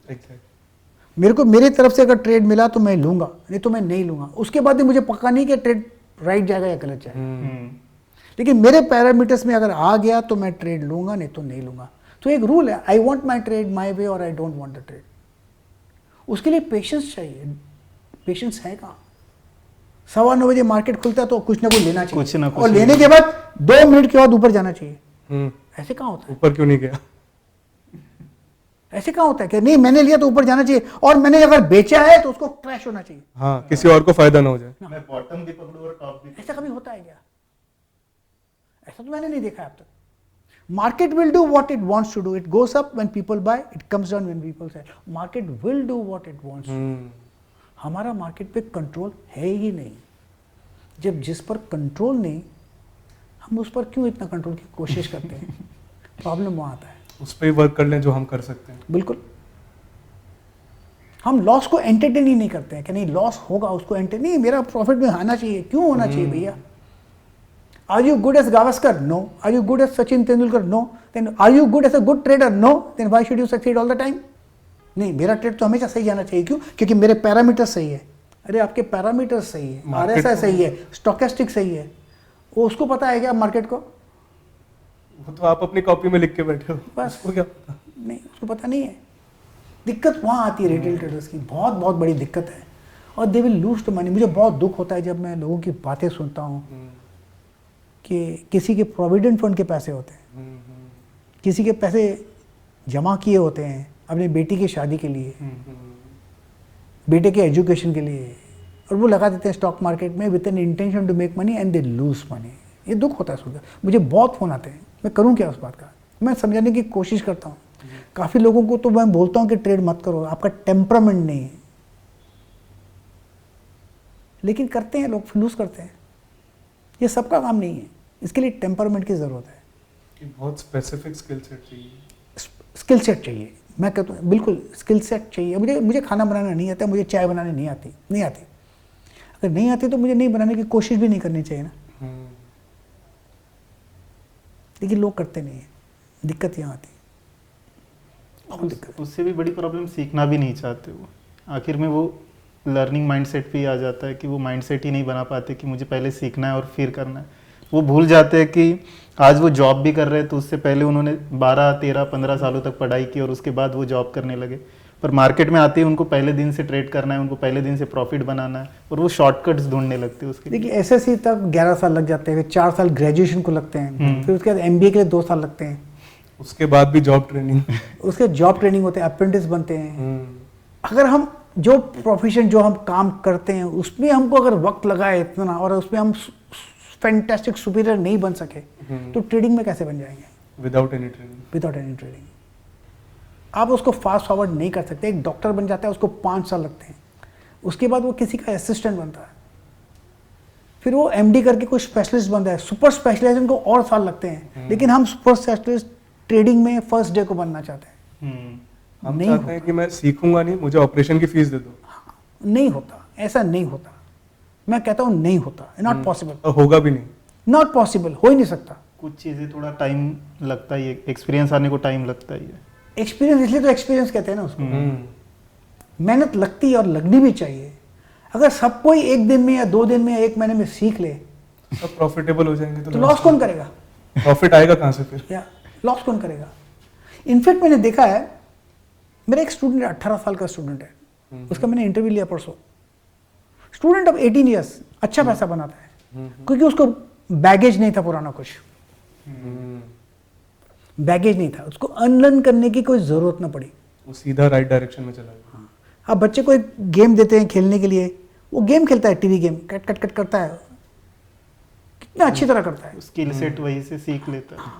मेरे को मेरे तरफ से अगर ट्रेड मिला तो मैं लूंगा, नहीं तो मैं नहीं लूंगा। उसके बाद भी मुझे पक्का नहीं कि ट्रेड राइट जाएगा या गलत जाएगा, लेकिन मेरे पैरामीटर्स में अगर आ गया तो मैं ट्रेड लूंगा, नहीं तो नहीं लूंगा। तो एक रूल है, आई वॉन्ट माई ट्रेड माई वे और I don't want the trade. उसके लिए पेशेंस चाहिए। पेशेंस है कहाँ? 9:15 बजे मार्केट खुलता है तो कुछ ना कुछ लेना चाहिए, कुछ ना कुछ और लेने के बाद 2 मिनट के बाद ऊपर जाना चाहिए। ऐसे कहाँ होता है? ऊपर क्यों नहीं गया? ऐसे कहाँ होता है कि नहीं मैंने लिया तो ऊपर जाना चाहिए, और मैंने अगर बेचा है तो उसको क्रैश होना चाहिए। हाँ, किसी और को फायदा ना हो जाए। मैं बॉटम भी पकड़ूं और टॉप भी। ऐसा कभी होता है क्या? ऐसा तो मैंने नहीं देखा अब तक। Market will do what it wants to do. It goes up when people buy, it comes down when people sell. Market will do what it wants. हमारा मार्केट पे कंट्रोल है ही नहीं। जब जिस पर कंट्रोल नहीं, हम उस पर क्यों इतना कंट्रोल की कोशिश करते हैं? प्रॉब्लम वहाँ आता है। उस पर ही वर्क कर लें जो हम कर सकते हैं। बिल्कुल। हम लॉस को एंटरटेन ही नहीं करते हैं कि नहीं लॉस होगा, उसको एंटरटेन नहीं, मेरा प्रॉफिट में आना चाहिए। क्यों होना चाहिए भैया? Are you good as Gavaskar? No. Are you good as Sachin Tendulkar? No. Then are you good as a good trader? No. Then why should you succeed all the time? नहीं, मेरा ट्रेड तो हमेशा सही जाना चाहिए। क्यों? क्योंकि मेरे पैरामीटर सही है। अरे आपके पैरामीटर सही है, RSI सही है, स्टोकेस्टिक सही है, वो उसको पता है क्या मार्केट को? वो तो आप अपनी कॉपी में लिख के बैठे हो, बस। उसको क्या? नहीं, उसको पता नहीं है। दिक्कत वहाँ आती है रिटेल ट्रेडर्स की, बहुत बहुत बड़ी दिक्कत है। और they will lose to money. मुझे बहुत दुख होता है जब मैं लोगों की बातें सुनता हूँ कि किसी के प्रोविडेंट फंड के पैसे होते हैं, किसी के पैसे जमा किए होते हैं अपनी बेटी की शादी के लिए, बेटे के एजुकेशन के लिए, और वो लगा देते हैं स्टॉक मार्केट में with an intention to make money and they lose money. ये दुख होता है सुनकर। मुझे बहुत फ़ोन आते हैं, मैं करूं क्या उस बात का? मैं समझाने की कोशिश करता हूं। काफ़ी लोगों को तो मैं बोलता हूं कि ट्रेड मत करो, आपका टेम्परामेंट नहीं है, लेकिन करते हैं लोग, लूज करते हैं। ये सबका काम नहीं है, इसके लिए टेम्परामेंट की ज़रूरत है। बहुत स्पेसिफिक स्किल सेट चाहिए। स्किल सेट चाहिए, मैं कहता हूँ बिल्कुल स्किल सेट चाहिए। मुझे खाना बनाना नहीं आता, मुझे चाय बनाने नहीं आती। अगर नहीं आती तो मुझे नहीं बनाने की कोशिश भी नहीं करनी चाहिए ना। लेकिन लोग करते नहीं है, दिक्कत यहाँ आती है। उससे भी बड़ी प्रॉब्लम सीखना भी नहीं चाहते वो। आखिर में वो लर्निंग माइंडसेट पे ही आ जाता है कि वो माइंडसेट ही नहीं बना पाते कि मुझे पहले सीखना है और फिर करना है। वो भूल जाते हैं कि आज वो जॉब भी कर रहे हैं तो उससे पहले उन्होंने 12, 13, 15 सालों तक पढ़ाई की और उसके बाद वो जॉब करने लगे। पर मार्केट में आते ही उनको पहले दिन से ट्रेड करना है, उनको पहले दिन से प्रॉफिट बनाना है, और वो शॉर्टकट्स ढूंढने लगते हैं उसके लिए। देखिए SSC तक 11 साल लग जाते हैं, फिर 4 साल ग्रेजुएशन को लगते हैं, फिर उसके बाद MBA के लिए 2 साल लगते हैं, उसके बाद भी जॉब ट्रेनिंग। उसके जॉब ट्रेनिंग होते हैं, अप्रेंटिस बनते हैं। अगर हम जो प्रोफेशन जो हम काम करते हैं उसमें हमको अगर वक्त लगाए इतना और उसमें हम फैंटास्टिक सुपीरियर नहीं बन सके तो ट्रेडिंग में कैसे बन जाएंगे? Without any training. Without any training आप उसको फास्ट फॉरवर्ड नहीं कर सकते। एक डॉक्टर बन जाता है उसको 5 साल लगते हैं, उसके बाद वो किसी का असिस्टेंट बनता है, फिर वो एमडी करके कोई स्पेशलिस्ट बनता है, सुपर स्पेशलाइजेशन को और साल लगते हैं। लेकिन हम सुपर स्पेशलिस्ट ट्रेडिंग में फर्स्ट डे को बनना चाहते हैं। हम नहीं चाहते हैं कि मैं सीखूंगा नहीं, मुझे ऑपरेशन की फीस दे दो। नहीं होता, ऐसा नहीं होता। मैं कहता हूँ नहीं होता, नॉट पॉसिबल। और होगा भी नहीं। नॉट पॉसिबल, हो ही नहीं सकता। कुछ चीज़ें थोड़ा टाइम लगता ही है, एक्सपीरियंस आने को टाइम लगता ही है। एक्सपीरियंस इसलिए तो एक्सपीरियंस कहते हैं ना उसको। मेहनत लगती है और लगनी भी चाहिए। अगर सब कोई एक दिन में या 2 दिन में या 1 महीने में सीख ले सब प्रॉफिटेबल हो जाएंगे तो लॉस कौन करेगा? प्रॉफिट आएगा कहाँ से फिर? या लॉस कौन करेगा? इनफैक्ट मैंने देखा है, मेरा एक स्टूडेंट है, 18 साल का स्टूडेंट है, उसका मैंने इंटरव्यू लिया परसों। स्टूडेंट ऑफ 18 ईयर्स, अच्छा पैसा बनाता है क्योंकि उसको बैगेज नहीं था पुराना, कुछ बैगेज नहीं था, उसको अनलर्न करने की कोई जरूरत ना पड़ी। वो सीधा राइट डायरेक्शन में चला गया। आप बच्चे को एक गेम देते हैं खेलने के लिए, वो गेम खेलता है, TV game cut cut cut करता है, कितना अच्छी तरह करता है। स्किल सेट वहीं से सीख लेता है।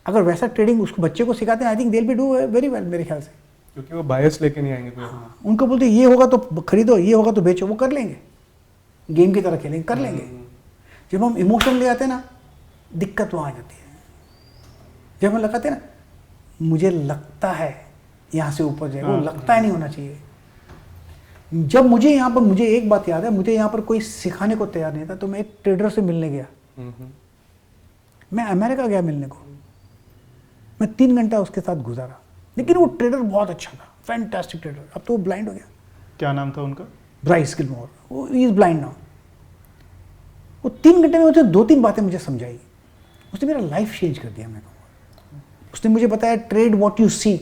अगर वैसा ट्रेडिंग उसको बच्चे को सिखाते हैं, I think they will be do very well मेरे ख्याल से। क्योंकि वो बायस लेके नहीं आएंगे कोई। उनको बोलते ये होगा तो खरीदो, ये होगा तो बेचो, वो कर लेंगे, गेम की तरह खेलेंगे, कर लेंगे। जब हम इमोशन ले आते हैं ना, दिक्कत वहाँ आ जाती है। जब हम लगाते हैं ना, मुझे लगता है यहाँ से ऊपर जाएगा, वो लगता है नहीं होना चाहिए। जब मुझे यहाँ पर, मुझे एक बात याद है, मुझे यहाँ पर कोई सिखाने को तैयार नहीं था, तो मैं एक ट्रेडर से मिलने गया। मैं अमेरिका गया मिलने को, मैं 3 घंटा उसके साथ गुजारा, लेकिन वो ट्रेडर बहुत अच्छा था, फैंटास्टिक ट्रेडर। अब तो वो ब्लाइंड हो गया। क्या नाम था उनका? ब्राइस गिलमोर, वो इज ब्लाइंड नाउ। वो 3 घंटे में मुझे 2-3 बातें मुझे समझाई, उसने मेरा लाइफ चेंज कर दिया। मैं कहूँगा उसने मुझे बताया, trade what you see,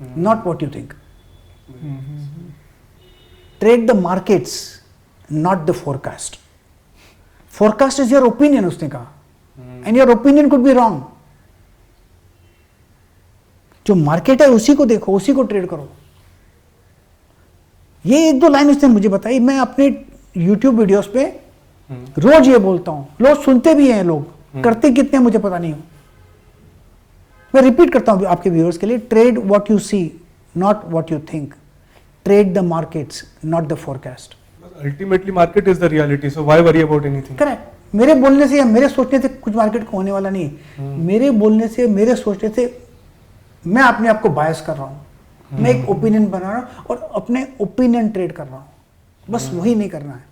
not what you think. Trade the markets, not the forecast. Forecast is your opinion, उसने कहा, and your opinion could be wrong. जो मार्केट है उसी को देखो, उसी को ट्रेड करो। ये 1-2 लाइन उसने मुझे बताई। मैं अपने YouTube वीडियोस पे रोज ये बोलता हूं, लोग सुनते भी हैं, लोग करते कितने मुझे पता नहीं हो। मैं रिपीट करता हूं आपके व्यूअर्स के लिए, trade what you see, not what you think. Trade the markets, not the forecast. Ultimately market is the reality, so why worry about anything. Correct. मेरे बोलने से या मेरे सोचने से कुछ मार्केट को होने वाला नहीं। मेरे बोलने से, मेरे सोचने से मैं अपने आप को बायस कर रहा हूं। मैं एक ओपिनियन बना रहा हूं और अपने ओपिनियन ट्रेड कर रहा हूं। बस वही नहीं करना है,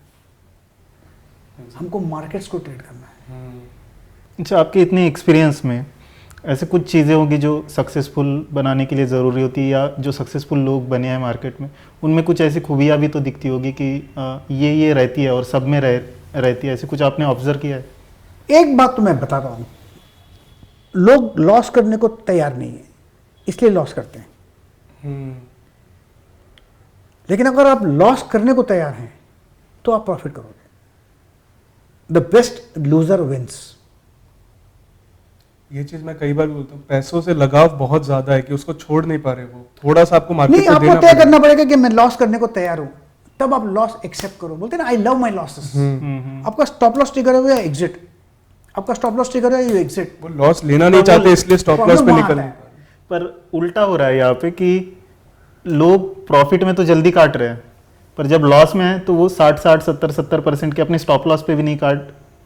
हमको मार्केट्स को ट्रेड करना है। अच्छा, आपके इतने एक्सपीरियंस में ऐसे कुछ चीज़ें होंगी जो सक्सेसफुल बनाने के लिए ज़रूरी होती है, या जो सक्सेसफुल लोग बने हैं मार्केट में, उनमें कुछ ऐसी खूबियाँ भी तो दिखती होगी कि ये रहती है और सब में रहती है। ऐसे कुछ आपने ऑब्जर्व किया है? एक बात तो मैं बता रहा हूं, लोग लॉस करने को तैयार नहीं है, इसलिए लॉस करते हैं। लेकिन अगर आप लॉस करने को तैयार हैं तो आप प्रॉफिट करोगे। The best loser wins. ये चीज मैं कई बार बोलता हूँ, पैसों से लगाव बहुत ज्यादा है कि उसको छोड़ नहीं पा रहे। वो थोड़ा सा आपको मार्केट नहीं, को आपको देना तय करना पड़ेगा कि मैं लॉस करने को तैयार हूं, तब आप लॉस एक्सेप्ट करो। बोलते हैं ना, आई लव माई लॉसेस। आपका स्टॉप लॉस ट्रिगर हुआ है, एग्जिट। आपका स्टॉप लॉस ट्रिगर है, यू एग्जिट। वो लॉस लेना नहीं चाहते, इसलिए स्टॉप लॉस पे निकल नहीं पा रहे। पर उल्टा हो रहा है यहाँ पे कि लोग प्रॉफिट में तो जल्दी काट रहे हैं, पर जब लॉस में है तो वो 60-60, 70-70% के अपने स्टॉप लॉस पे भी नहीं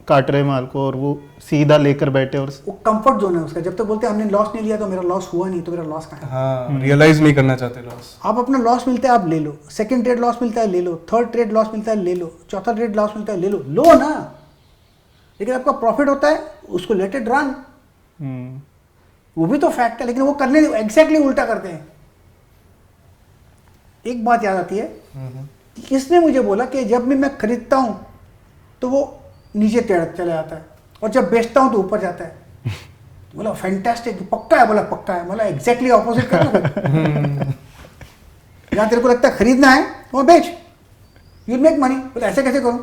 काट रहे माल को, और वो सीधा लेकर बैठे। और वो कंफर्ट जोन है उसका। जब तक बोलते हैं हमने लॉस नहीं लिया तो मेरा लॉस हुआ नहीं, तो मेरा लॉस कहाँ है? हाँ, रियलाइज नहीं करना चाहते लॉस। आप अपना लॉस मिलता है आप ले लो, सेकंड ट्रेड लॉस मिलता है ले लो, थर्ड ट्रेड लॉस मिलता है ले लो, चौथा ट्रेड लॉस मिलता है ले लो ना। लेकिन आपका प्रॉफिट होता है, उसको लेट इट रन। वो भी तो फैक्ट है, लेकिन वो करने एग्जैक्टली उल्टा करते हैं। एक बात याद आती है, किसने मुझे बोला कि जब भी मैं खरीदता हूं तो वो नीचे चले जाता है, और जब बेचता हूं तो ऊपर जाता है। बोला फैंटास्टिक, पक्का है? बोला पक्का है। बोला एग्जैक्टली ऑपोजिट करना। जहां तेरे को लगता है खरीदना है वहां बेच, यू मेक मनी। बोला ऐसे कैसे करूं?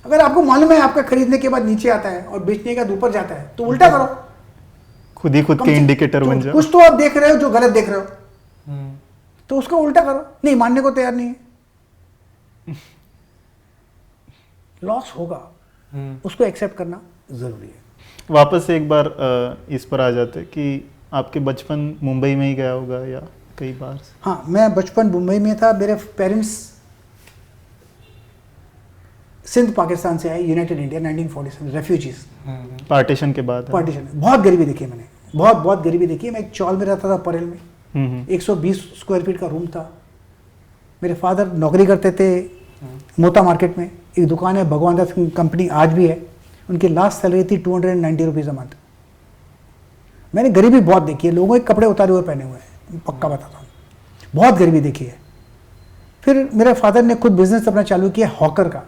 अगर आपको मालूम है आपका खरीदने के बाद नीचे आता है और बेचने के बाद ऊपर जाता है, तो उल्टा करो। खुद ही खुद कम के से- इंडिकेटर बन जाओ। कुछ तो आप देख रहे हो जो गलत देख रहे हो, तो उसका उल्टा करो। नहीं, मानने को तैयार नहीं है, लॉस होगा, उसको एक्सेप्ट करना जरूरी है। वापस से एक बार इस पर आ जाते कि आपके बचपन मुंबई में ही गया होगा या कई बार? हाँ, मैं बचपन मुंबई में था। मेरे पेरेंट्स सिंध पाकिस्तान से आए, यूनाइटेड इंडिया 1947, रेफ्यूजीज, पार्टीशन के बाद? पार्टीशन। बहुत गरीबी देखी है मैंने, बहुत गरीबी देखी है। मैं एक चौल में रहता था, परेल में। 120 स्क्वायर फीट का रूम था। मेरे फादर नौकरी करते थे मोता मार्केट में, एक दुकान है भगवान दास कंपनी, आज भी है। उनकी लास्ट सैलरी थी 290 रुपीज़ अ मंथ। मैंने गरीबी बहुत देखी है, लोगों के कपड़े उतारे हुए पहने हुए हैं, पक्का बताता हूँ, बहुत गरीबी देखी है। फिर मेरे फादर ने खुद बिजनेस अपना चालू किया हॉकर का,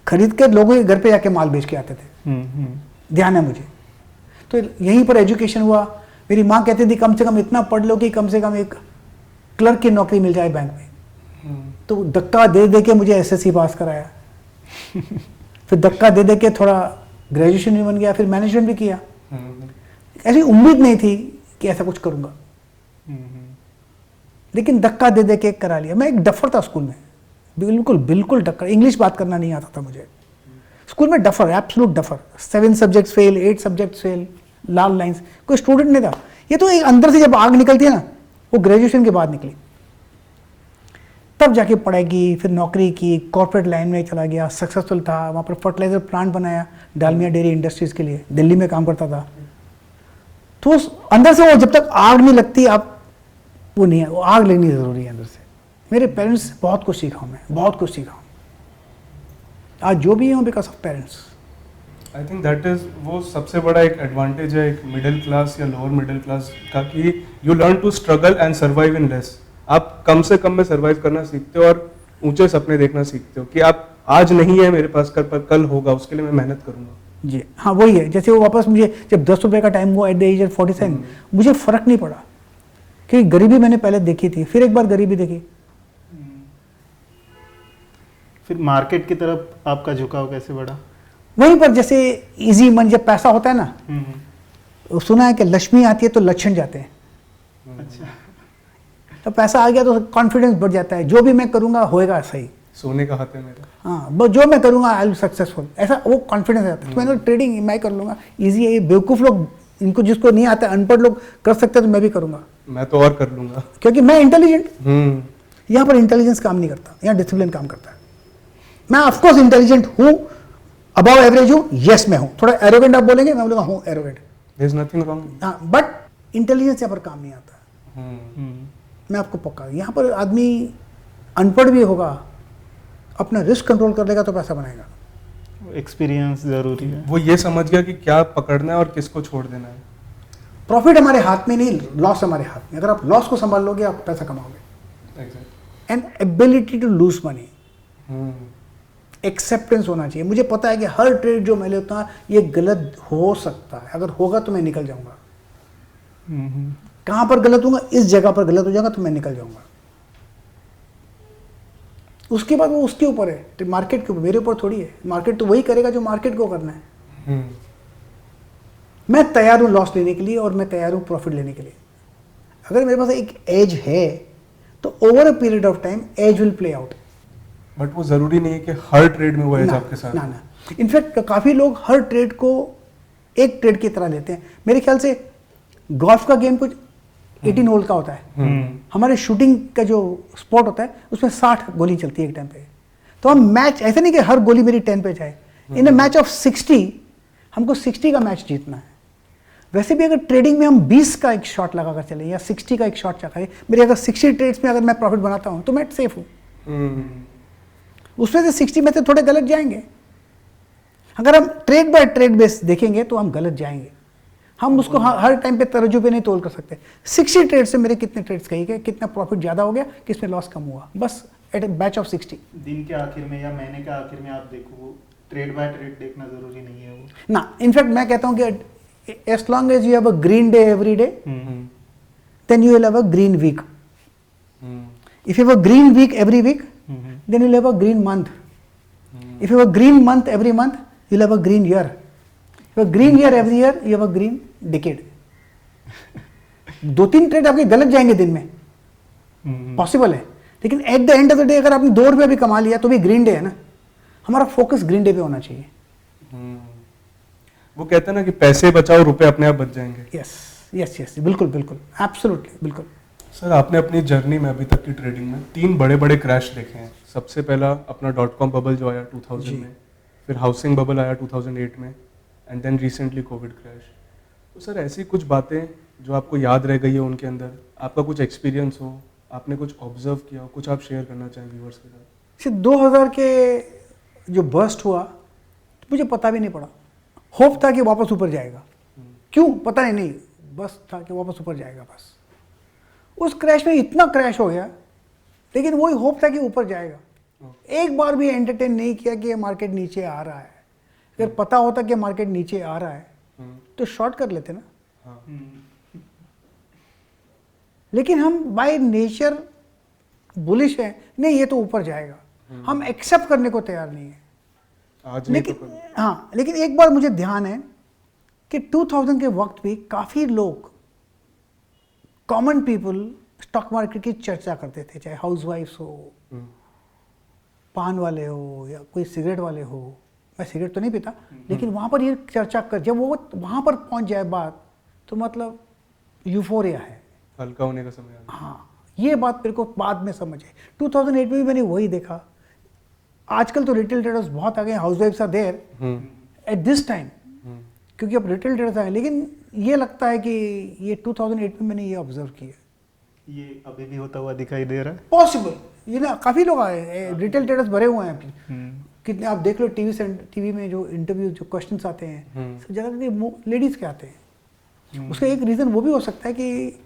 खरीद कर लोगों के घर पे जाके माल बेच के आते थे, ध्यान है मुझे। तो यहीं पर एजुकेशन हुआ। मेरी माँ कहती थी कम से कम इतना पढ़ लो कि कम से कम एक क्लर्क की नौकरी मिल जाए बैंक में। तो धक्का दे दे के मुझे एसएससी पास कराया, फिर धक्का दे दे के थोड़ा ग्रेजुएशन भी बन गया, फिर मैनेजमेंट भी किया। ऐसी उम्मीद नहीं थी कि ऐसा कुछ करूंगा, लेकिन धक्का दे दे के करा लिया। मैं एक डफर था स्कूल में, बिल्कुल डफर। इंग्लिश बात करना नहीं आता था मुझे स्कूल में, duffer, absolute duffer. 7 subjects fail, 8 subjects fail, लाल लाइंस, कोई स्टूडेंट नहीं था। ये तो एक अंदर से जब आग निकलती है ना, वो ग्रेजुएशन के बाद निकली, तब जाके पढ़ाई की, फिर नौकरी की, कॉर्पोरेट लाइन में चला गया, सक्सेसफुल था। वहाँ पर फर्टिलाइजर प्लांट बनाया डालमिया डेयरी इंडस्ट्रीज के लिए, दिल्ली में काम करता था। तो उस अंदर से वो जब तक आग नहीं लगती, आप वो नहीं है, वो आग लगनी ज़रूरी है अंदर से। मेरे पेरेंट्स से बहुत कुछ सीखा हूँ मैं, बहुत कुछ सीखा हूँ। आज जो भी हूँ because of parents. I think that is, वो सबसे बड़ा एक एडवांटेज है एक मिडिल क्लास या लोअर मिडिल क्लास का, कि you learn to struggle and survive in less. आप कम से कम में सर्वाइव करना सीखते हो और ऊंचे सपने देखना सीखते हो कि आप आज नहीं है मेरे पास, कल होगा, उसके लिए मैं मेहनत करूंगा। जी हाँ, वही है। जैसे वो वापस मुझे जब 10 रुपये का टाइम हुआ एट द एज ऑफ 47, मुझे फ़र्क नहीं पड़ा, क्योंकि गरीबी मैंने पहले देखी थी, फिर एक बार गरीबी देखी। फिर मार्केट की तरफ आपका झुकाव कैसे बढ़ा? वहीं पर जैसे इजी मनी, जब पैसा होता है ना, सुना है कि लक्ष्मी आती है तो लक्षण जाते हैं। अच्छा। तो पैसा आ गया तो कॉन्फिडेंस बढ़ जाता है, जो भी मैं करूंगा होएगा सही। सोने का हाथ है मेरा। हाँ, जो मैं करूंगा आई विल सक्सेसफुल, ऐसा वो कॉन्फिडेंस आ जाता है। तो मैंने ट्रेडिंग मैं कर लूंगा, ईजी है। ये बेवकूफ़ लोग, इनको जिसको नहीं आता, अनपढ़ लोग कर सकते तो मैं भी करूंगा, मैं तो और कर लूंगा, क्योंकि मैं इंटेलिजेंट। यहाँ पर इंटेलिजेंस काम नहीं करता, यहाँ डिसिप्लिन काम करता है। मैं ऑफकोर्स इंटेलिजेंट हूँ, अबव एवरेज हूँ, यस मैं हूँ। थोड़ा एरोगेंट आप बोलेंगे, मैं बोलूँगा हूँ arrogant, there is nothing wrong. हाँ, बट इंटेलिजेंस यहाँ पर काम नहीं आता। मैं आपको पक्का, यहाँ पर आदमी अनपढ़ भी होगा, अपना रिस्क कंट्रोल कर लेगा तो पैसा बनाएगा। एक्सपीरियंस जरूरी है। वो ये समझ गया कि क्या पकड़ना है और किसको छोड़ देना है। प्रॉफिट हमारे हाथ में नहीं, लॉस हमारे हाथ में। अगर आप लॉस को संभाल लोगे, आप पैसा कमाओगे। And ability to lose money, acceptance होना चाहिए। मुझे पता है कि हर ट्रेड जो मैं लेता हूँ ये गलत हो सकता है, अगर होगा तो मैं निकल जाऊंगा। कहाँ पर गलत होगा, इस जगह पर गलत हो जाएगा तो मैं निकल जाऊंगा। उसके बाद वो उसके ऊपर है, मार्केट के ऊपर, मेरे ऊपर थोड़ी है। मार्केट तो वही करेगा जो मार्केट को करना है। मैं तैयार हूँ लॉस लेने के लिए और मैं तैयार हूँ प्रॉफिट लेने के लिए। अगर मेरे पास एक एज है तो over a period of time edge will play out. But वो जरूरी नहीं है कि हर ट्रेड में वो एज आपके साथ। ना। इनफैक्ट काफ़ी लोग हर ट्रेड को एक ट्रेड की तरह लेते हैं। मेरे ख्याल से गोल्फ का गेम कुछ 18 होल का होता है। हमारे शूटिंग का जो स्पॉट होता है उसमें 60 गोली चलती है एक टाइम पे। तो हम मैच, ऐसे नहीं कि हर गोली मेरी 10 पे जाए। इन अ मैच ऑफ 60 हमको 60 का मैच जीतना है। वैसे भी अगर ट्रेडिंग में हम 20 का एक शॉट लगा कर चले या 60 का एक शॉट चलाए, मेरे अगर 60 ट्रेड्स में अगर मैं प्रॉफिट बनाता हूँ तो मैं सेफ हूँ। उसमें से 60 में से थोड़े गलत जाएंगे। अगर हम ट्रेड बाय ट्रेड बेस देखेंगे तो हम गलत जाएंगे। हम उसको हर टाइम पे तराजू पे नहीं तोल कर सकते। 60 ट्रेड से मेरे कितने ट्रेड्स कही गए, कितना प्रॉफिट ज़्यादा हो गया, किसमें लॉस कम हुआ, बस एट ए बैच ऑफ 60। दिन के आखिर में या महीने के आखिर में आप देखो, ट्रेड बाय ट्रेड देखना जरूरी नहीं है वो ना। इनफैक्ट मैं कहता हूँ कि as long as you have a green day every day, then you will have a green week. If you have a green week every week, then you'll have a green month. If you have a green month every month, you'll have a green year. Green ear every year, you have a green decade. 2-3 trade आपके गलत जाएंगे दिन में, possible है, लेकिन at the end of the day अगर आपने 2 रुपये भी कमा लिया तो भी ग्रीन डे है ना। हमारा फोकस ग्रीन डे पे होना चाहिए। वो कहते हैं ना कि पैसे बचाओ रुपए अपने आप बच जाएंगे। यस यस यस, बिल्कुल बिल्कुल, एब्सोल्युटली, बिल्कुल। सर आपने अपनी जर्नी में अभी तक की ट्रेडिंग में 3 बड़े बड़े क्रैश देखे हैं। सबसे पहला अपना .com बबल जो आया 2000 में, फिर हाउसिंग बबल आया 2008 में, and then recently covid crash. तो सर ऐसी कुछ बातें जो आपको याद रह गई है उनके अंदर, आपका कुछ एक्सपीरियंस हो, आपने कुछ ऑब्जर्व किया हो, कुछ आप शेयर करना चाहें व्यूअर्स के साथ? सिर्फ 2000 के जो बर्स्ट हुआ तो मुझे पता भी नहीं पड़ा। होप था कि वापस ऊपर जाएगा, क्यों पता ही नहीं, बस था कि वापस ऊपर जाएगा बस। उस क्रैश में इतना क्रैश हो गया, लेकिन वही होप था कि ऊपर जाएगा। एक बार भी एंटरटेन नहीं किया कि ये मार्केट नीचे आ रहा है। अगर पता होता कि मार्केट नीचे आ रहा है तो शॉर्ट कर लेते ना। लेकिन हम बाय नेचर बुलिश है, नहीं ये तो ऊपर जाएगा, हम एक्सेप्ट करने को तैयार नहीं है। आज नहीं तो लेकिन कल। हाँ, लेकिन एक बार मुझे ध्यान है कि 2000 के वक्त भी काफ़ी लोग, कॉमन पीपल, स्टॉक मार्केट की चर्चा करते थे, चाहे हाउसवाइफ्स हो, पान वाले हो, या कोई सिगरेट वाले हो। मैं सिगरेट तो नहीं पीता, लेकिन वहाँ पर ये चर्चा कर, जब वो वहाँ पर पहुँच जाए बात, तो मतलब यूफोरिया है, हल्का होने का समय आ गया। हाँ। ये बात मेरे को बाद में समझ आई। 2008 में भी मैंने वही देखा। आजकल तो रिटेल ट्रेडर्स बहुत आ गए, हाउसवाइफ्स are there at this time, क्योंकि अब रिटेल ट्रेडर्स आए। लेकिन ये लगता है कि ये 2008 में मैंने ये ऑब्जर्व किया, ये अभी भी होता हुआ दिखाई दे रहा है। पॉसिबल। ये ना काफ़ी लोग आए, रिटेल ट्रेडर्स भरे हुए हैं कितने। आप देख लो टीवी में जो इंटरव्यू, जो क्वेश्चंस आते हैं, सब जगह लेडीज़ के आते हैं। उसका एक रीज़न वो भी हो सकता है कि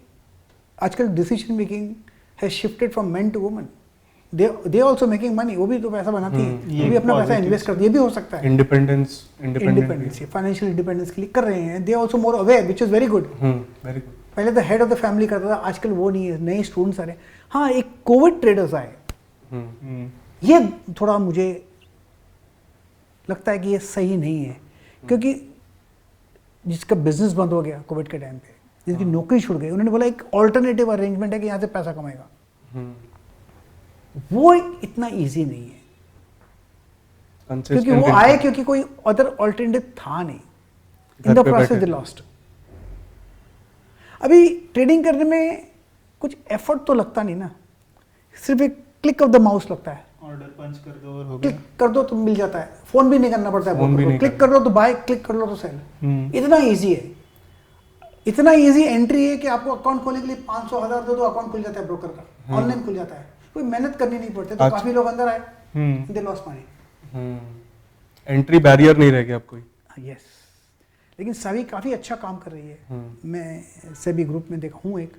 आजकल decision making has shifted from men to women. They also making money, वो भी तो पैसा बनाती हैं, वो भी अपना पैसा इन्वेस्ट करती है, ये भी हो सकता है। इंडिपेंडेंस, इंडिपेंडेंस, फाइनेंशियल इंडिपेंडेंस के लिए कर रहे हैं। They also more aware, which is very good. Very good. पहले तो हेड ऑफ द फैमिली करता था, आजकल वो नहीं है, नए स्टूडेंट्स आ रहे हैं। हाँ, एक कोविड ट्रेडर्स आए, ये थोड़ा मुझे लगता है कि ये सही नहीं है, क्योंकि जिसका बिजनेस बंद हो गया कोविड के टाइम पे, जिनकी नौकरी छूट गई, उन्होंने बोला एक ऑल्टरनेटिव अरेंजमेंट है कि यहाँ से पैसा कमाएगा। वो इतना इजी नहीं है, क्योंकि वो आए क्योंकि कोई अदर ऑल्टरनेटिव था नहीं। In the process they lost. अभी ट्रेडिंग करने में कुछ एफर्ट तो लगता नहीं ना, सिर्फ एक क्लिक ऑफ द माउस लगता है, ऑर्डर पंच कर दो और हो गया। क्लिक कर दो तो मिल जाता है, फोन भी नहीं करना पड़ता है, क्लिक कर लो तो बाय, क्लिक कर लो तो सेल। इतना इजी है, इतना इजी एंट्री है कि आपको अकाउंट खोलने के लिए 500,000 दो अकाउंट खुल जाता है, ब्रोकर का ऑनलाइन खुल जाता है, कोई मेहनत करनी नहीं पड़ती। तो काफी लोग अंदर आए, they lost money. Entry barrier नहीं रह गया अब कोई। यस, लेकिन सभी काफी अच्छा काम कर रही है। मैं सभी ग्रुप में देखा हूँ, एक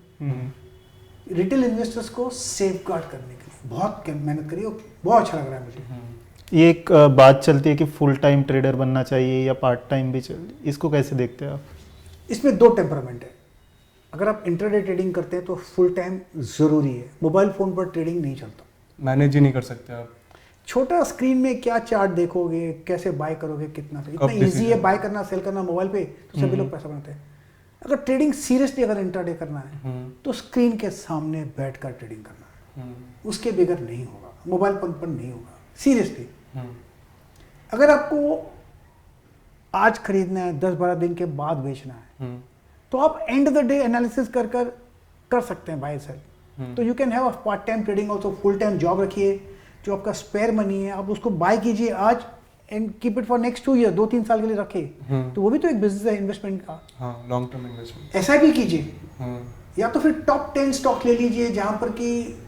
रिटेल इन्वेस्टर्स को सेफगार्ड करने के लिए बहुत मेहनत करी और बहुत अच्छा लग रहा है मुझे। ये एक बात चलती है कि फुल टाइम ट्रेडर बनना चाहिए या पार्ट टाइम भी चाहिए, इसको कैसे देखते हैं आप? इसमें 2 टेम्परामेंट है। अगर आप इंट्राडे ट्रेडिंग करते हैं तो फुल टाइम ज़रूरी है, मोबाइल फ़ोन पर ट्रेडिंग नहीं चलता, मैनेज ही नहीं कर सकते आप। छोटा स्क्रीन में क्या चार्ट देखोगे, कैसे बाय करोगे, कितना इतना इजी है बाय करना, सेल करना मोबाइल पे, तो सभी लोग पैसा बनाते हैं। अगर ट्रेडिंग सीरियसली अगर इंट्राडे करना है तो स्क्रीन के सामने बैठकर ट्रेडिंग करना है, उसके बगैर नहीं होगा, मोबाइल पर नहीं होगा। सीरियसली, अगर आपको आज खरीदना है, 10-12 दिन के बाद बेचना है, तो आप and of the day analysis कर सकते हैं बाय सेल। तो you can have a part time trading also, full time job रखिए, जो आपका स्पेयर मनी है आप उसको बाय कीजिए आज and keep it for next 2 year, 2-3 साल के लिए रखिए। तो वो भी तो एक बिजनेस है, इन्वेस्टमेंट का। हाँ, लॉन्ग टर्म इन्वेस्टमेंट। SIP कीजिए, या तो फिर टॉप 10 स्टॉक ले लीजिए, जहां पर कि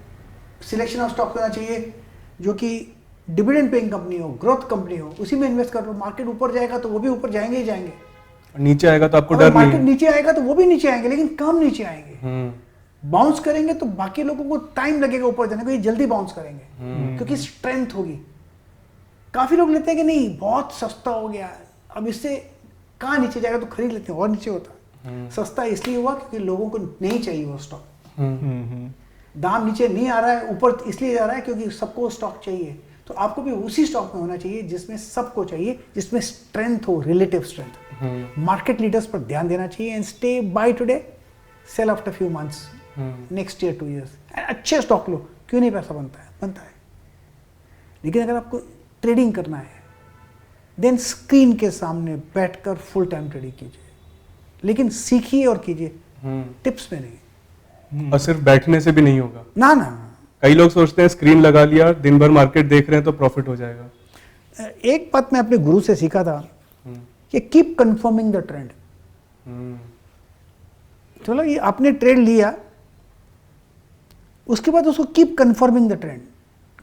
सिलेक्शन ऑफ स्टॉक होना चाहिए जो कि डिविडेंड पेइंग कंपनी हो, ग्रोथ कंपनी हो, उसी में इन्वेस्ट कर लो। मार्केट ऊपर जाएगा तो वो भी ऊपर जाएंगे ही जाएंगे, नीचे आएगा तो आपको डर नहीं मार्केट है। नीचे आएगा तो वो भी नीचे आएंगे, लेकिन कम नीचे आएंगे। बाउंस करेंगे तो बाकी लोगों को टाइम लगेगा ऊपर जाने को, ये जल्दी बाउंस करेंगे क्योंकि स्ट्रेंथ होगी। काफी लोग लेते हैं कि नहीं बहुत सस्ता हो गया, अब इससे कहाँ नीचे जाएगा तो खरीद लेते हैं, और नीचे होता। सस्ता इसलिए हुआ क्योंकि लोगों को नहीं चाहिए वो स्टॉक। दाम नीचे नहीं आ रहा है, ऊपर इसलिए जा रहा है क्योंकि सबको स्टॉक चाहिए। तो आपको भी उसी स्टॉक में होना चाहिए जिसमें सबको चाहिए, जिसमें स्ट्रेंथ हो, रिलेटिव स्ट्रेंथ। मार्केट लीडर्स पर ध्यान देना चाहिए and stay buy today, sell after few months, next year 2 years। अच्छे स्टॉक लो, क्यों नहीं पैसा बनता है? बनता है। लेकिन अगर आपको ट्रेडिंग करना है देन स्क्रीन के सामने बैठकर फुल टाइम ट्रेडिंग कीजिए, लेकिन सीखिए और कीजिए, टिप्स में नहीं। और सिर्फ बैठने से भी नहीं होगा ना ना, कई लोग सोचते हैं स्क्रीन लगा लिया, दिन भर मार्केट देख रहे हैं तो प्रॉफिट हो जाएगा। एक बात मैं अपने गुरु से सीखा था कि कीप कंफर्मिंग द ट्रेंड। चलो ये आपने ट्रेड लिया, उसके बाद उसको कीप कंफर्मिंग द ट्रेंड,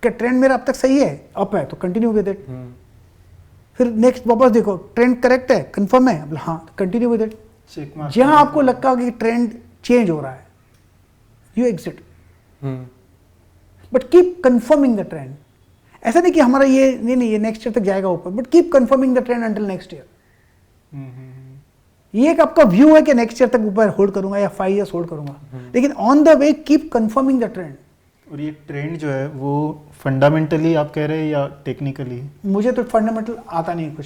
क्या ट्रेंड मेरा अब तक सही है, अप है तो कंटिन्यू विद इट। फिर नेक्स्ट वापस देखो ट्रेंड करेक्ट है, कंफर्म है, हाँ कंटिन्यू विद इट। जहां आपको लगता हो कि ट्रेंड चेंज हो रहा है, you exit, but keep confirming the trend. ऐसा नहीं कि हमारा ये नहीं ये नेक्स्ट ईयर तक जाएगा ऊपर, but keep confirming the trend until next year. ये एक आपका व्यू है कि नेक्स्ट ईयर तक ऊपर होल्ड करूंगा या 5 years होल्ड करूंगा, लेकिन on the way keep confirming the trend. और ये ट्रेंड जो है वो फंडामेंटली आप कह रहे हैं या टेक्निकली? मुझे तो फंडामेंटल आता नहीं, कुछ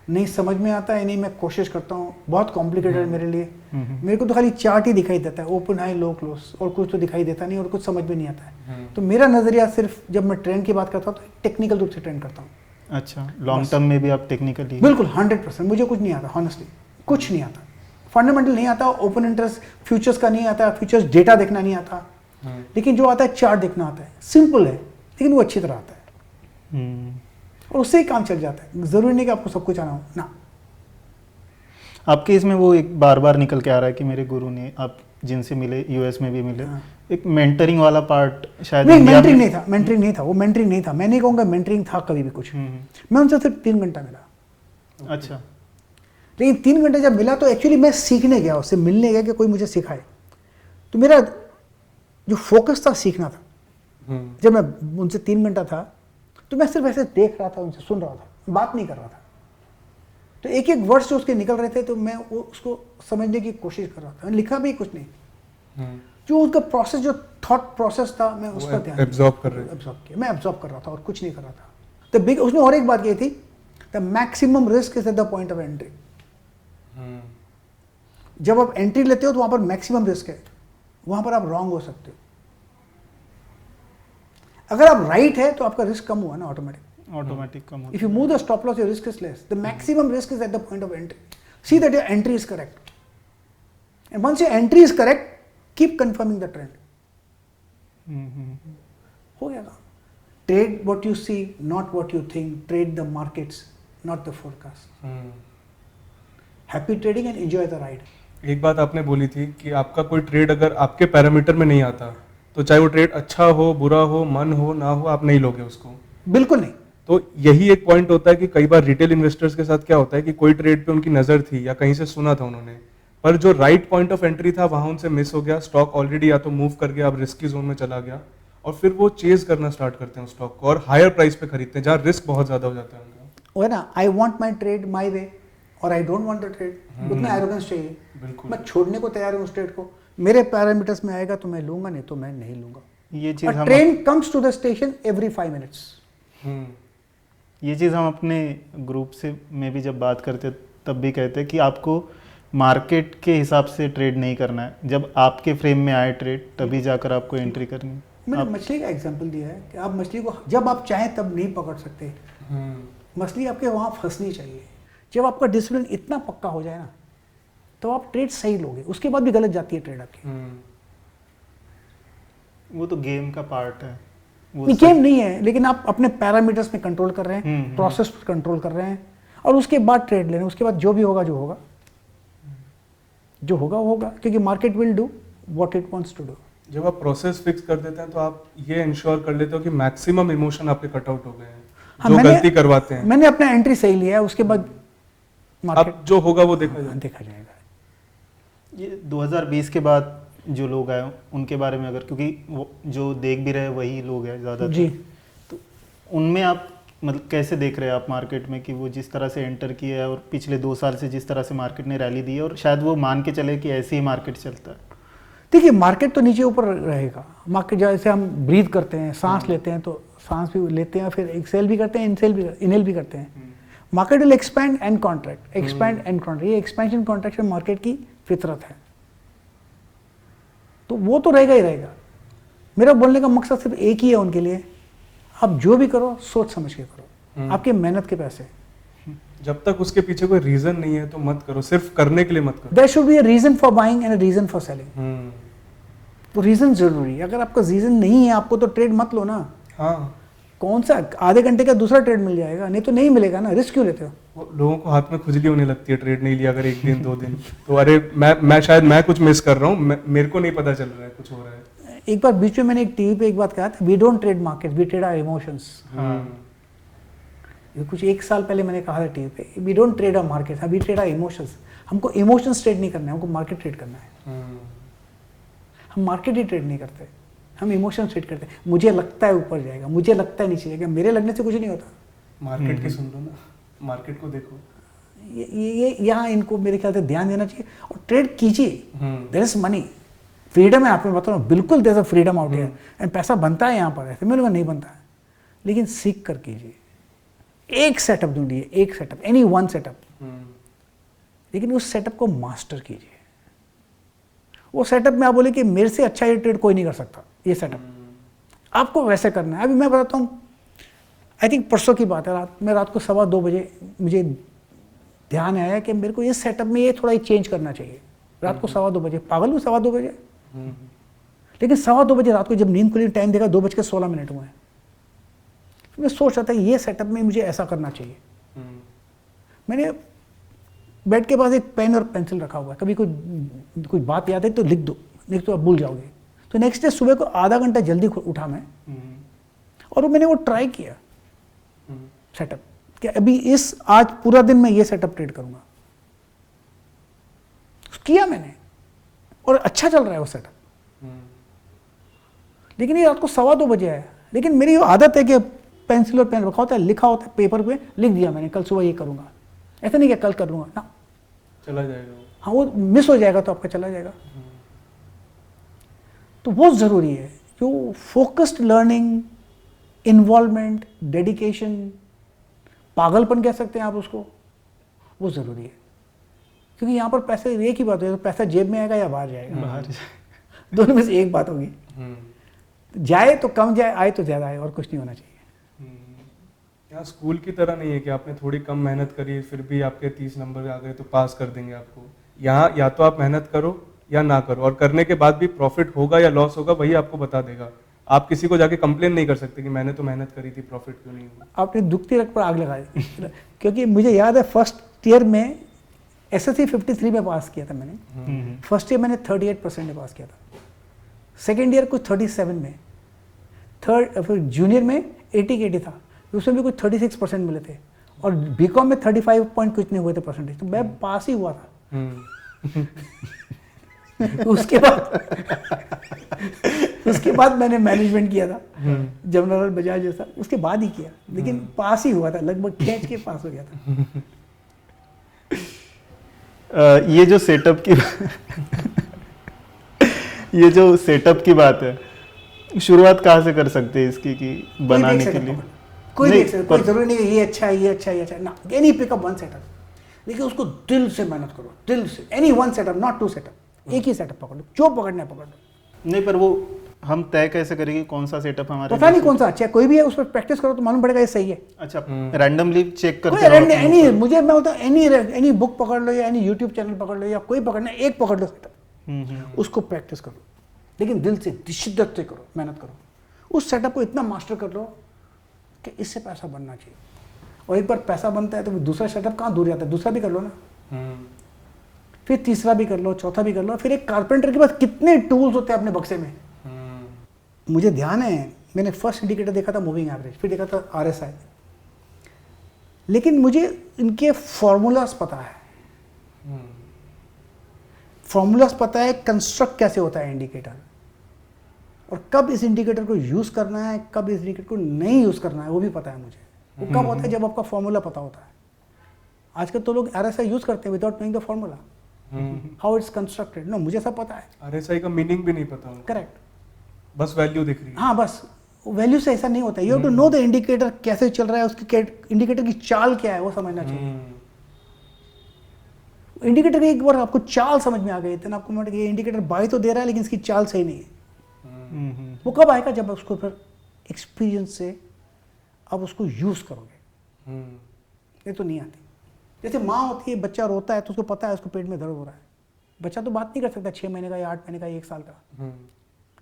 नहीं समझ में आता है, नहीं मैं कोशिश करता हूँ, बहुत कॉम्प्लिकेटेड है मेरे लिए। मेरे को तो खाली चार्ट ही दिखाई देता है, ओपन हाई लो क्लोज, और कुछ तो दिखाई देता नहीं और कुछ समझ में नहीं आता है। तो मेरा नजरिया सिर्फ जब मैं ट्रेंड की बात करता हूँ तो टेक्निकल रूप से ट्रेंड करता हूँ। अच्छा, लॉन्ग टर्म में भी आप टेक्निकली? बिल्कुल 100%। मुझे कुछ नहीं आता, हॉनेस्टली कुछ नहीं आता, फंडामेंटल नहीं आता, ओपन इंटरेस्ट फ्यूचर्स का नहीं आता, फ्यूचर्स डेटा देखना नहीं आता, लेकिन जो आता है चार्ट देखना आता है। सिंपल है लेकिन वो अच्छी तरह आता है और उससे ही काम चल जाता है। जरूरी नहीं कि आपको सब कुछ आना हो ना। आपके इसमें वो एक बार बार निकल के आ रहा है कि मेरे गुरु ने, आप जिनसे मिले, यूएस में भी मिले, एक मेंटरिंग वाला पार्ट शायद नहीं, मेंटरिंग नहीं था, मेंटरिंग नहीं था, वो मेंटरिंग नहीं था। मैं नहीं कहूँगा मेंटरिंग था कभी भी कुछ। मैं उनसे सिर्फ 3 घंटा मिला। अच्छा। लेकिन 3 घंटे जब मिला तो एक्चुअली मैं सीखने गया, उससे मिलने गया कि कोई मुझे सिखाए। तो मेरा जो फोकस था सीखना था। जब मैं उनसे 3 घंटा था तो मैं सिर्फ ऐसे देख रहा था, उनसे सुन रहा था, बात नहीं कर रहा था। तो एक एक वर्ड जो उसके निकल रहे थे तो मैं वो उसको समझने की कोशिश कर रहा था। लिखा भी कुछ नहीं, जो उसका प्रोसेस, जो थॉट प्रोसेस था, मैं उस पर ध्यान एब्जॉर्ब कर मैं एब्जॉर्ब कर रहा था और कुछ नहीं कर रहा था। तो बिग उसने और एक बात कही थी, the maximum risk is at the point of entry. जब आप एंट्री लेते हो तो वहां पर मैक्सिमम रिस्क है, वहां पर आप रॉन्ग हो सकते हो। अगर आप राइट है तो आपका रिस्क कम हुआ ना, ऑटोमेटिक कम हो। If you move the stop loss, your risk is less. The maximum risk is at the point of entry. See that your entry is correct, and once your entry is correct, keep confirming the trend. हो गया काम। Trade what you see, not what you think. Trade the markets, not the forecast. Happy trading and enjoy the ride. एक बात आपने बोली थी कि आपका कोई ट्रेड अगर आपके पैरामीटर में नहीं आता तो चाहे वो ट्रेड अच्छा हो, बुरा हो, मन हो ना हो, आप नहीं लोगे उसको। बिल्कुल नहीं। तो यही एक पॉइंट होता है कि कई बार रिटेल इन्वेस्टर्स के साथ क्या होता है कि कोई ट्रेड पे उनकी नजर थी या कहीं से सुना था उन्होंने, पर जो राइट पॉइंट ऑफ एंट्री था वहां उनसे मिस हो गया, स्टॉक ऑलरेडी या तो मूव कर गया, अब रिस्की जोन में चला गया, और फिर वो चेज करना स्टार्ट करते हैं उस स्टॉक को और हायर प्राइस पे खरीदते हैं जहाँ रिस्क बहुत ज्यादा हो जाता है उनका। वो है ना, आई वॉन्ट माई ट्रेड माई वे और I don't want the trade. उतना एरोगेंस चाहिए। बिल्कुल। मैं छोड़ने को तैयार हूँ उस ट्रेड को। मेरे पैरामीटर्स में आएगा तो मैं लूंगा, नहीं तो मैं नहीं लूंगा। ये चीज हम train comes to the station every 5 minutes। ये चीज़ हम अपने ग्रुप से में भी जब बात करते तब भी कहते हैं कि आपको मार्केट के हिसाब से ट्रेड नहीं करना है। जब आपके फ्रेम में आए ट्रेड तभी जाकर आपको एंट्री करनी है। मैंने मछली का एग्जांपल दिया है कि आप मछली को जब आप चाहें तब नहीं पकड़ सकते। मछली आपके वहाँ फंसनी चाहिए। जब आपका डिसिप्लिन इतना पक्का हो जाए ना तो आप ट्रेड सही लोगे, उसके बाद भी गलत जाती है ट्रेड आपकी। वो तो गेम का पार्ट है, वो गेम नहीं है, लेकिन आप अपने पैरामीटर्स में कंट्रोल कर रहे हैं, प्रोसेस पर कंट्रोल कर रहे हैं, और उसके बाद ट्रेड ले रहे हैं। उसके बाद जो भी होगा जो होगा वो होगा, क्योंकि market will do what it wants to do. जब आप प्रोसेस फिक्स कर देते हैं तो आप ये इंश्योर कर लेते हो कि मैक्सिमम इमोशन आपके कट आउट हो गए हैं। हाँ, जो गलती करवाते हैं। मैंने अपना एंट्री सही लिया है, उसके बाद मार्केट जो होगा वो देखा जाएगा। ये 2020 के बाद जो लोग आए उनके बारे में अगर, क्योंकि वो जो देख भी रहे वही लोग हैं ज़्यादा जी, तो उनमें आप मतलब कैसे देख रहे हैं आप मार्केट में कि वो जिस तरह से एंटर किया है और पिछले 2 साल से जिस तरह से मार्केट ने रैली दी है, और शायद वो मान के चले कि ऐसे ही मार्केट चलता है? देखिए मार्केट तो नीचे ऊपर रहेगा। मार्केट जैसे हम ब्रीथ करते हैं, सांस लेते हैं, तो सांस भी लेते हैं, फिर एक्सेल भी करते हैं, इनहेल भी करते हैं। Market will expand and contract, expand and contract, ये एक्सपेंशन कॉन्ट्रैक्शन मार्केट की फितरत है, तो वो तो रहेगा ही रहेगा। मेरा बोलने का मकसद सिर्फ एक ही है उनके लिए, आप जो भी करो सोच समझ के करो, आपके मेहनत के पैसे। जब तक उसके पीछे कोई रीजन नहीं है तो मत करो, सिर्फ करने के लिए मत करो। There should be a reason for buying and a reason for selling. तो रीजन जरूरी है, अगर आपका रीजन नहीं है आपको तो ट्रेड मत लो ना। हाँ, कौन सा आधे घंटे का दूसरा ट्रेड मिल जाएगा, नहीं तो नहीं मिलेगा ना, रिस्क क्यों लेते हो? वो लोगों को हाथ में खुजली होने लगती है ट्रेड नहीं लिया अगर 1 दिन 2 दिन तो अरे मैं शायद मैं कुछ मिस कर रहा हूँ, मेरे को नहीं पता चल रहा है कुछ हो रहा है। एक बार बीच में मैंने एक टीवी पे एक बात कहा था, we don't trade market, we trade our emotions. ये कुछ 1 साल पहले मैंने कहा था टीवी पे, we don't trade our market, we trade our emotions. हमको इमोशंस ट्रेड नहीं करना है, हमको मार्केट ट्रेड करना है। हम मार्केट ही ट्रेड नहीं करते, हम इमोशंस ट्रेड करते हैं। मुझे लगता है ऊपर जाएगा, मुझे लगता है नीचे जाएगा, मेरे लगने से कुछ नहीं होता। मार्केट की सुन लो ना, मार्केट को देखो। ये यहाँ इनको मेरे ख्याल से ध्यान देना चाहिए और ट्रेड कीजिए। देयर इज मनी, फ्रीडम है, आपको बता रहा हूँ, बिल्कुल there is a freedom out here and पैसा बनता है यहाँ पर, ऐसे मेरे नहीं बनता है, लेकिन सीख कर कीजिए। एक सेटअप ढूंढिए, एक सेटअप, एनी वन सेटअप, लेकिन उस सेटअप को मास्टर कीजिए। वो सेटअप में आप बोले कि मेरे से अच्छा ये ट्रेड कोई नहीं कर सकता, ये सेटअप आपको वैसे करना है। अभी मैं बताता हूँ, आई थिंक परसों की बात है, रात को 2:15 बजे मुझे ध्यान आया कि मेरे को इस सेटअप में ये थोड़ा चेंज करना चाहिए। रात को 2:15 बजे, पागल हूँ 2:15 बजे, लेकिन 2:15 बजे रात को जब नींद खुली, टाइम देखा 2:16 हुए हैं। मैं सोच रहा था ये सेटअप में मुझे ऐसा करना चाहिए। मैंने बेड के पास एक पेन और पेंसिल रखा हुआ है, कभी कोई बात याद है तो लिख दो, नहीं तो आप भूल जाओगे। तो नेक्स्ट डे सुबह को आधा घंटा जल्दी उठा मैं, और मैंने वो ट्राई किया सेटअप कि अभी आज पूरा दिन मैं ये सेटअप ट्रेड करूंगा। किया मैंने और अच्छा चल रहा है वो सेटअप। लेकिन ये रात को 2:15 बजे आया, लेकिन मेरी आदत है कि पेंसिल और पेन रखा होता है, लिखा होता है पेपर पे, लिख दिया मैंने कल सुबह ये करूंगा, ऐसा नहीं कि कल कर लूंगा ना, चला जाएगा। हाँ, वो मिस हो जाएगा तो आपका चला जाएगा। तो बहुत जरूरी है जो फोकस्ड लर्निंग, इन्वॉल्वमेंट, डेडिकेशन, पागलपन कह सकते हैं आप उसको, वो जरूरी है। क्योंकि यहाँ पर पैसे एक ही बात है, तो पैसा जेब में आएगा या बाहर जाएगा, बाहर दोनों में से एक बात होगी। जाए तो कम जाए, आए तो ज्यादा आए, और कुछ नहीं होना चाहिए। यहाँ स्कूल की तरह नहीं है कि आपने थोड़ी कम मेहनत करी फिर भी आपके 30 नंबर आ गए तो पास कर देंगे आपको। यहाँ या तो आप मेहनत करो या ना करो, और करने के बाद भी प्रॉफिट होगा या लॉस होगा वही आपको बता देगा। आप किसी को जाके कंप्लेन नहीं कर सकते कि मैंने तो मेहनत करी थी, प्रॉफिट क्यों नहीं हुआ। आपने दुखती रख पर आग लगा दी। क्योंकि मुझे याद है फर्स्ट ईयर में SSC 53 में पास किया था मैंने, फर्स्ट ईयर मैंने 38% में पास किया था, सेकेंड ईयर कुछ 37 में, फिर जूनियर में 80 के 80 था, उसमें भी कुछ 36% मिले थे, और बीकॉम में 35 पॉइंट कुछ नहीं हुए थे परसेंटेज, तो मैं पास ही हुआ था। उसके बाद मैंने मैनेजमेंट किया था जमनालाल बजाज जैसा, उसके बाद ही किया, लेकिन पास ही हुआ था, लगभग खींच के पास हो गया था। ये जो सेटअप की ये जो सेटअप की बात है, शुरुआत कहाँ से कर सकते हैं इसकी कि बनाने के लिए? कोई देख सकता, कोई जरूरी नहीं है ये अच्छा है, ये अच्छा है, ये अच्छा है ना, एनी पिकअप वन सेटअप, लेकिन उसको दिल से मेहनत करो, दिल से, any one setup, not 2 setup, एक ही सेटअप पकड़ लो, जो पकड़ना है पकड़ लो। नहीं, पर वो हम तय कैसे करेंगे कौन सा सेटअप हमारे पता नहीं कौन सा अच्छा है, कोई भी है उस पर प्रैक्टिस करो तो मालूम पड़ेगा ये सही है। अच्छा, रैंडमली चेक करते कोई एनी, मुझे मैं होता एनी बुक पकड़ लो या एनी यूट्यूब चैनल पकड़ लो या कोई पकड़ना, एक पकड़ लो सेटअप, उसको प्रैक्टिस करो, लेकिन दिल से, शिद्दत से करो, मेहनत करो, उस सेटअप को इतना मास्टर कर लो कि इससे पैसा बनना चाहिए। और एक बार पैसा बनता है तो दूसरा सेटअप कहाँ दूर जाता है, दूसरा भी कर लो ना, फिर तीसरा भी कर लो, चौथा भी कर लो। फिर एक कारपेंटर के पास कितने टूल्स होते हैं अपने बक्से में। मुझे ध्यान है मैंने फर्स्ट इंडिकेटर देखा था मूविंग एवरेज, फिर देखा था RSI, लेकिन मुझे इनके फॉर्मूलाज पता है, फॉर्मूलाज पता है कंस्ट्रक्ट कैसे होता है इंडिकेटर, और कब इस इंडिकेटर को यूज करना है, कब इस इंडिकेटर को नहीं यूज करना है, वो भी पता है मुझे। वो कब होता है, जब आपका फॉर्मूला पता होता है। आजकल तो लोग RSI यूज करते हैं without knowing the formula, how it's constructed. No, मुझे सब पता है। RSI का मीनिंग भी नहीं पता उनको। करेक्ट, बस वैल्यू दिख रही है। हाँ, बस वैल्यू से ऐसा नहीं होता है। You have to know the indicator कैसे चल रहा है, उसकी इंडिकेटर की चाल क्या है वो समझना चाहिए। इंडिकेटर की एक बार आपको चाल समझ में आ गई तो आपको मतलब ये इंडिकेटर बाई तो दे रहा है लेकिन इसकी चाल सही नहीं है। वो कब आएगा? जब उसको फिर एक्सपीरियंस से आप उसको यूज करोगे। ये तो नहीं आती। जैसे माँ होती है, बच्चा रोता है तो उसको पता है उसको पेट में दर्द हो रहा है। बच्चा तो बात नहीं कर सकता 6 महीने का या 8 महीने का या 1 साल का,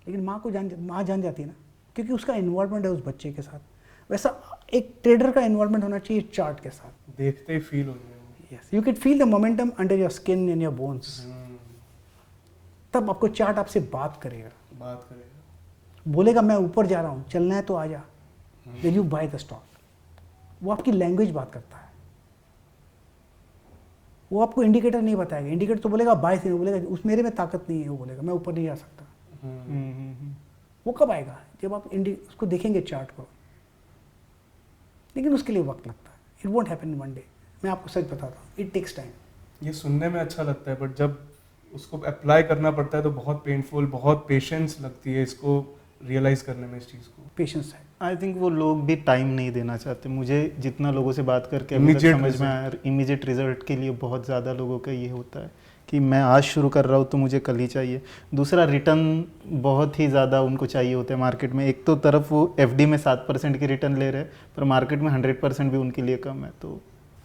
लेकिन माँ जान जाती है ना, क्योंकि उसका इन्वॉल्वमेंट है उस बच्चे के साथ। वैसा एक ट्रेडर का इन्वॉल्वमेंट होना चाहिए चार्ट के साथ। देखते ही फील हो जाए। Yes, you can feel the momentum under your skin and your bones. तब आपको चार्ट आपसे बात करेगा, बोलेगा मैं ऊपर जा रहा हूँ, चलना है तो आ जा। Then you buy the stock. वो आपकी लैंग्वेज बात करता है। वो आपको इंडिकेटर नहीं बताएगा। इंडिकेटर तो बोलेगा बाय से, बोलेगा उस मेरे में ताकत नहीं है, वो बोलेगा मैं ऊपर नहीं जा सकता। वो कब आएगा? जब आप उसको देखेंगे चार्ट को। लेकिन उसके लिए वक्त लगता है। It won't happen in one day. मैं आपको सच बताता हूँ, इट टेक्स टाइम। ये सुनने में अच्छा लगता है, बट जब उसको अप्लाई करना पड़ता है तो बहुत पेनफुल, बहुत पेशेंस लगती है इसको रियलाइज करने में, इस चीज़ को। पेशेंस है। आई थिंक वो लोग भी टाइम नहीं देना चाहते। मुझे जितना लोगों से बात करके अभी तक समझ में आया, इमीडिएट रिजल्ट के लिए बहुत ज़्यादा लोगों का ये होता है कि मैं आज शुरू कर रहा हूँ तो मुझे कल ही चाहिए। दूसरा, रिटर्न बहुत ही ज़्यादा उनको चाहिए होता है मार्केट में। एक तो तरफ वो एफडी में 7% की रिटर्न ले रहे हैं, पर मार्केट में 100% भी उनके लिए कम है। तो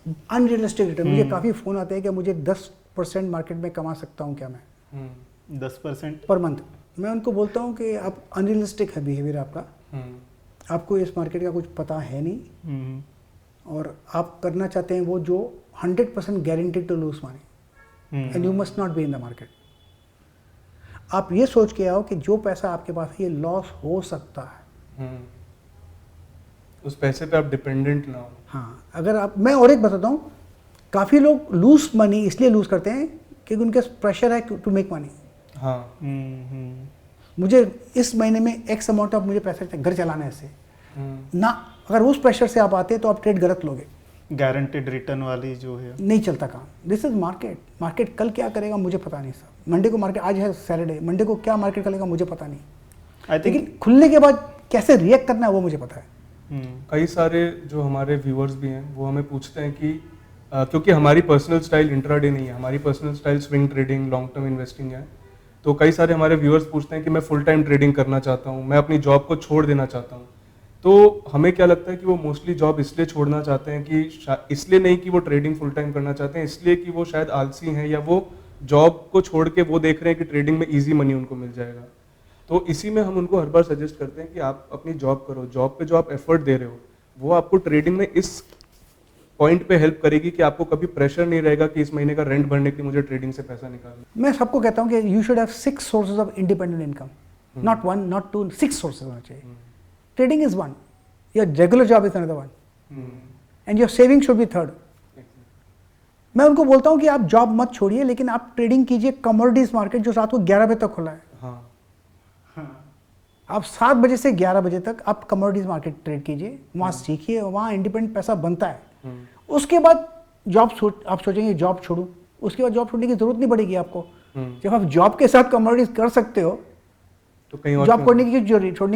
अनरियलिस्टिक रिटर्न। मुझे काफ़ी फ़ोन आते हैं कि मुझे 10% मार्केट में कमा सकता हूँ क्या मैं 10% पर मंथ। मैं उनको बोलता हूँ कि आप अनरियलिस्टिक है बिहेवियर आपका। आपको इस मार्केट का कुछ पता है नहीं, और आप करना चाहते हैं वो जो 100% guaranteed to lose money, and you must not be in the market. आप ये सोच के आओ कि जो पैसा आपके पास है ये लॉस हो सकता है। उस पैसे पे आप डिपेंडेंट ना हो। हाँ, अगर आप, मैं और एक बताता हूँ, काफ़ी लोग लूज मनी इसलिए लूज करते हैं क्योंकि उनके प्रेशर है टू मेक मनी। हाँ। मुझे इस महीने में एक्स अमाउंट ऑफ मुझे पैसा घर चलाना है इससे ना। अगर उस प्रेशर से आप आते हैं तो आप ट्रेड गलत लोगे। गारंटेड रिटर्न वाली जो है नहीं चलता काम। This is market. मार्केट कल क्या करेगा मुझे पता नहीं साहब। मंडे को मार्केट, आज है सैटरडे, मंडे को क्या मार्केट करेगा मुझे पता नहीं। आई थिंक लेकिन खुलने के बाद कैसे रिएक्ट करना है वो मुझे पता है। कई सारे जो हमारे व्यूअर्स भी हैं वो हमें पूछते हैं कि क्योंकि हमारी पर्सनल स्टाइल इंट्राडे नहीं है, हमारी personal style swing trading, long term investing है। तो कई सारे हमारे व्यूअर्स पूछते हैं कि मैं फुल टाइम ट्रेडिंग करना चाहता हूँ, मैं अपनी जॉब को छोड़ देना चाहता हूँ। तो हमें क्या लगता है कि वो मोस्टली जॉब इसलिए छोड़ना चाहते हैं कि इसलिए नहीं कि वो ट्रेडिंग फुल टाइम करना चाहते हैं, इसलिए कि वो शायद आलसी हैं, या वो जॉब को छोड़ के वो देख रहे हैं कि ट्रेडिंग में ईजी मनी उनको मिल जाएगा। तो इसी में हम उनको हर बार सजेस्ट करते हैं कि आप अपनी जॉब करो, जॉब पे जो आप एफर्ट दे रहे हो वो आपको ट्रेडिंग में इस पॉइंट पे हेल्प करेगी कि आपको कभी प्रेशर नहीं रहेगा कि इस महीने का रेंट भरने के लिए मुझे ट्रेडिंग से पैसा निकालना। मैं सबको कहता हूँ कि you should have 6 sources of independent income, not 1 not 2, 6 sources होना चाहिए। Trading is 1, your regular job is another 1, and your saving should be 3rd। मैं उनको बोलता हूँ कि आप जॉब मत छोड़िए, लेकिन आप ट्रेडिंग कीजिए कमोडिटीज मार्केट जो रात को 11 बजे तक खुला है। आप 7 बजे से 11 बजे तक आप कमोडिटीज मार्केट ट्रेड कीजिए, वहाँ सीखिए, वहाँ इंडिपेंडेंट पैसा बनता है। उसके बाद आप सोचेंगे जॉब छोड़ूं, उसके बाद जॉब छोड़ने की जरूरत नहीं पड़ेगी आपको। जब आप जॉब के साथ कमोडिटीज कर सकते हो तो कहीं और जॉब छोड़ने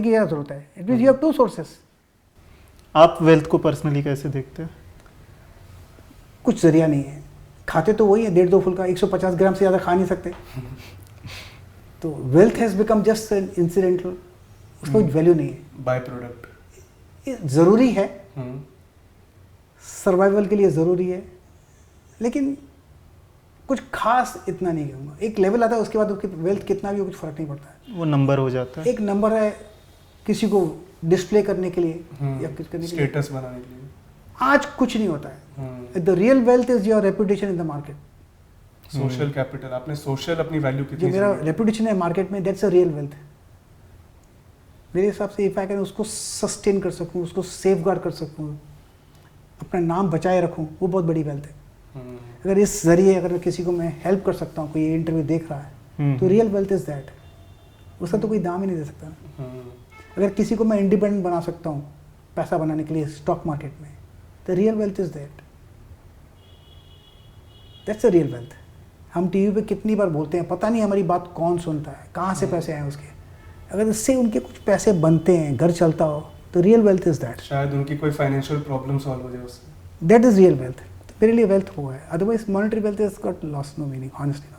की क्या जरूरत है? It means you have 2 sources. आप वेल्थ को पर्सनली कैसे देखते हैं? कुछ जरिया नहीं है, खाते तो वही है 1.5-2 फुल का, 150 ग्राम से ज़्यादा खा नहीं सकते। तो wealth has become just incidental, उसका कोई वैल्यू नहीं है। बाय प्रोडक्ट ज़रूरी है, सर्वाइवल के लिए ज़रूरी है, लेकिन कुछ खास इतना नहीं कहूँगा। एक लेवल आता है उसके बाद उसकी वेल्थ कितना भी हो कुछ फ़र्क नहीं पड़ता है, वो नंबर हो जाता है। एक नंबर है किसी को डिस्प्ले करने के लिए या कुछ करने के लिए, स्टेटस बनाने के लिए। आज कुछ नहीं होता है। The real wealth is your reputation in the market. Social capital, आपने सोशल अपनी वैल्यू जो कितनी मेरा रेपुटेशन है मार्केट में, दैट्स अ रियल वेल्थ। मेरे हिसाब से इफ आई कैन उसको सस्टेन कर सकूं, उसको सेफगार्ड कर सकूं, अपना नाम बचाए रखूं, वो बहुत बड़ी वेल्थ है। अगर इस जरिए अगर किसी को मैं हेल्प कर सकता हूँ, कोई ये इंटरव्यू देख रहा है, तो रियल वेल्थ इज दैट। उसका तो कोई दाम ही नहीं दे सकता। अगर किसी को मैं इंडिपेंडेंट बना सकता हूँ पैसा बनाने के लिए स्टॉक मार्केट में, तो real wealth is that, that's a real wealth. हम टीवी पे कितनी बार बोलते हैं, पता नहीं हमारी बात कौन सुनता है, कहाँ से पैसे आए उसके। अगर इससे उनके कुछ पैसे बनते हैं, घर चलता हो, तो रियल वेल्थ इज दैट, शायद उनकी कोई फाइनेंशियल प्रॉब्लम सॉल्व हो जाए उससे। That is real wealth. तो मेरे लिए वेल्थ वो है, otherwise monetary wealth is got loss no meaning honestly.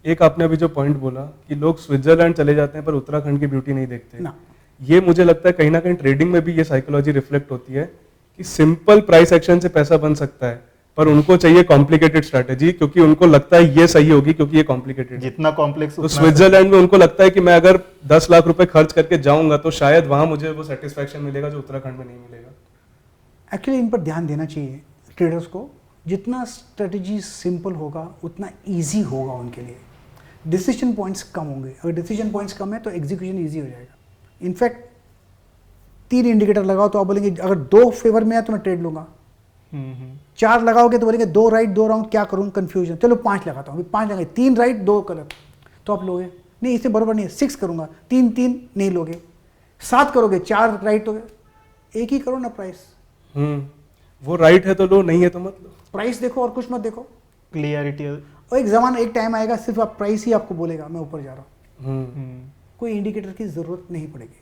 एक आपने अभी जो पॉइंट बोला कि लोग स्विट्जरलैंड चले जाते हैं पर उत्तराखंड की ब्यूटी नहीं देखते, ना ये मुझे लगता है कहीं ना कहीं ट्रेडिंग में भी ये साइकोलॉजी रिफ्लेक्ट होती है कि सिंपल प्राइस एक्शन से पैसा बन सकता है, पर उनको चाहिए कॉम्प्लिकेटेड स्ट्रैटेजी, क्योंकि उनको लगता है ये सही होगी क्योंकि ये कॉम्प्लिकेटेड है। जितना कॉम्प्लेक्स तो स्विट्जरलैंड में उनको लगता है कि मैं अगर 10 लाख रुपए खर्च करके जाऊंगा तो शायद वहां मुझे वो सेटिस्फैक्शन मिलेगा जो उत्तराखंड में नहीं मिलेगा। एक्चुअली इन पर ध्यान देना चाहिए ट्रेडर्स को। जितना स्ट्रेटजी सिंपल होगा उतना ईजी होगा उनके लिए, डिसीजन पॉइंट्स कम होंगे। अगर डिसीजन पॉइंट्स कम है तो एग्जीक्यूशन ईजी हो जाएगा। इनफैक्ट 3 इंडिकेटर लगाओ तो आप बोलेंगे अगर 2 फेवर में है तो मैं ट्रेड लूंगा, 4 लगाओगे तो बोलेंगे 2 राइट 2 रॉन्ग, क्या करूँ कन्फ्यूजन, चलो 5 लगाता हूँ, अभी 5 लगाए, 3 राइट 2 गलत, तो आप लोगे नहीं, इससे बराबर नहीं है, 6 करूँगा, 3 3 नहीं लोगे, 7 करोगे, 4 राइट हो गए, एक ही करो ना प्राइस। वो राइट है तो लो, नहीं है तो मत लो। प्राइस देखो और कुछ मत देखो। क्लियरिटी। और एक टाइम आएगा सिर्फ आप प्राइस ही आपको बोलेगा मैं ऊपर जा रहा हूँ, कोई इंडिकेटर की जरूरत नहीं पड़ेगी।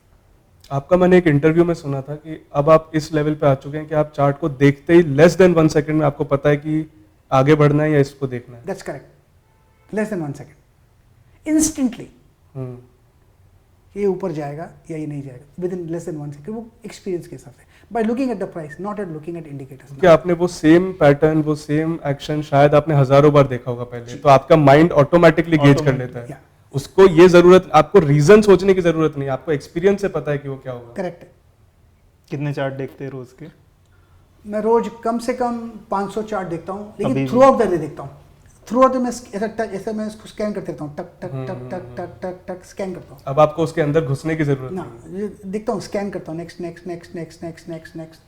आपका मैंने एक इंटरव्यू में सुना था कि अब आप इस लेवल पे आ चुके हैं कि आप चार्ट को देखते ही लेस देन 1 सेकंड में आपको पता है कि आगे बढ़ना है या इसको देखना है। That's correct, less than 1 second, instantly ये ऊपर जाएगा या ये नहीं जाएगा, with in less than 1 second, वो एक्सपीरियंस के हिसाब से, by looking at the price, not at looking at indicators. कि आपने वो सेम पैटर्न, वो सेम एक्शन शायद आपने हजारों बार देखा होगा पहले, तो आपका माइंड ऑटोमेटिकली गेज कर लेता है। उसको ये जरूरत, आपको रीजन सोचने की जरूरत नहीं, आपको एक्सपीरियंस से पता है कि वो क्या होगा। करेक्ट है। कितने चार्ट देखते हैं रोज के? मैं रोज कम से कम 500 चार्ट देखता हूँ, लेकिन अभी थ्रू आउट द डे देखता हूँ। थ्रू आउट मैं ऐसा मैं इसको स्कैन करते रहता हूँ, टक टक टक टक टक टक टक स्कैन करता हूँ। अब आपको उसके अंदर घुसने की जरूरत ना, नहीं। ये देखता हूँ, स्कैन करता हूँ, next next next next next next next,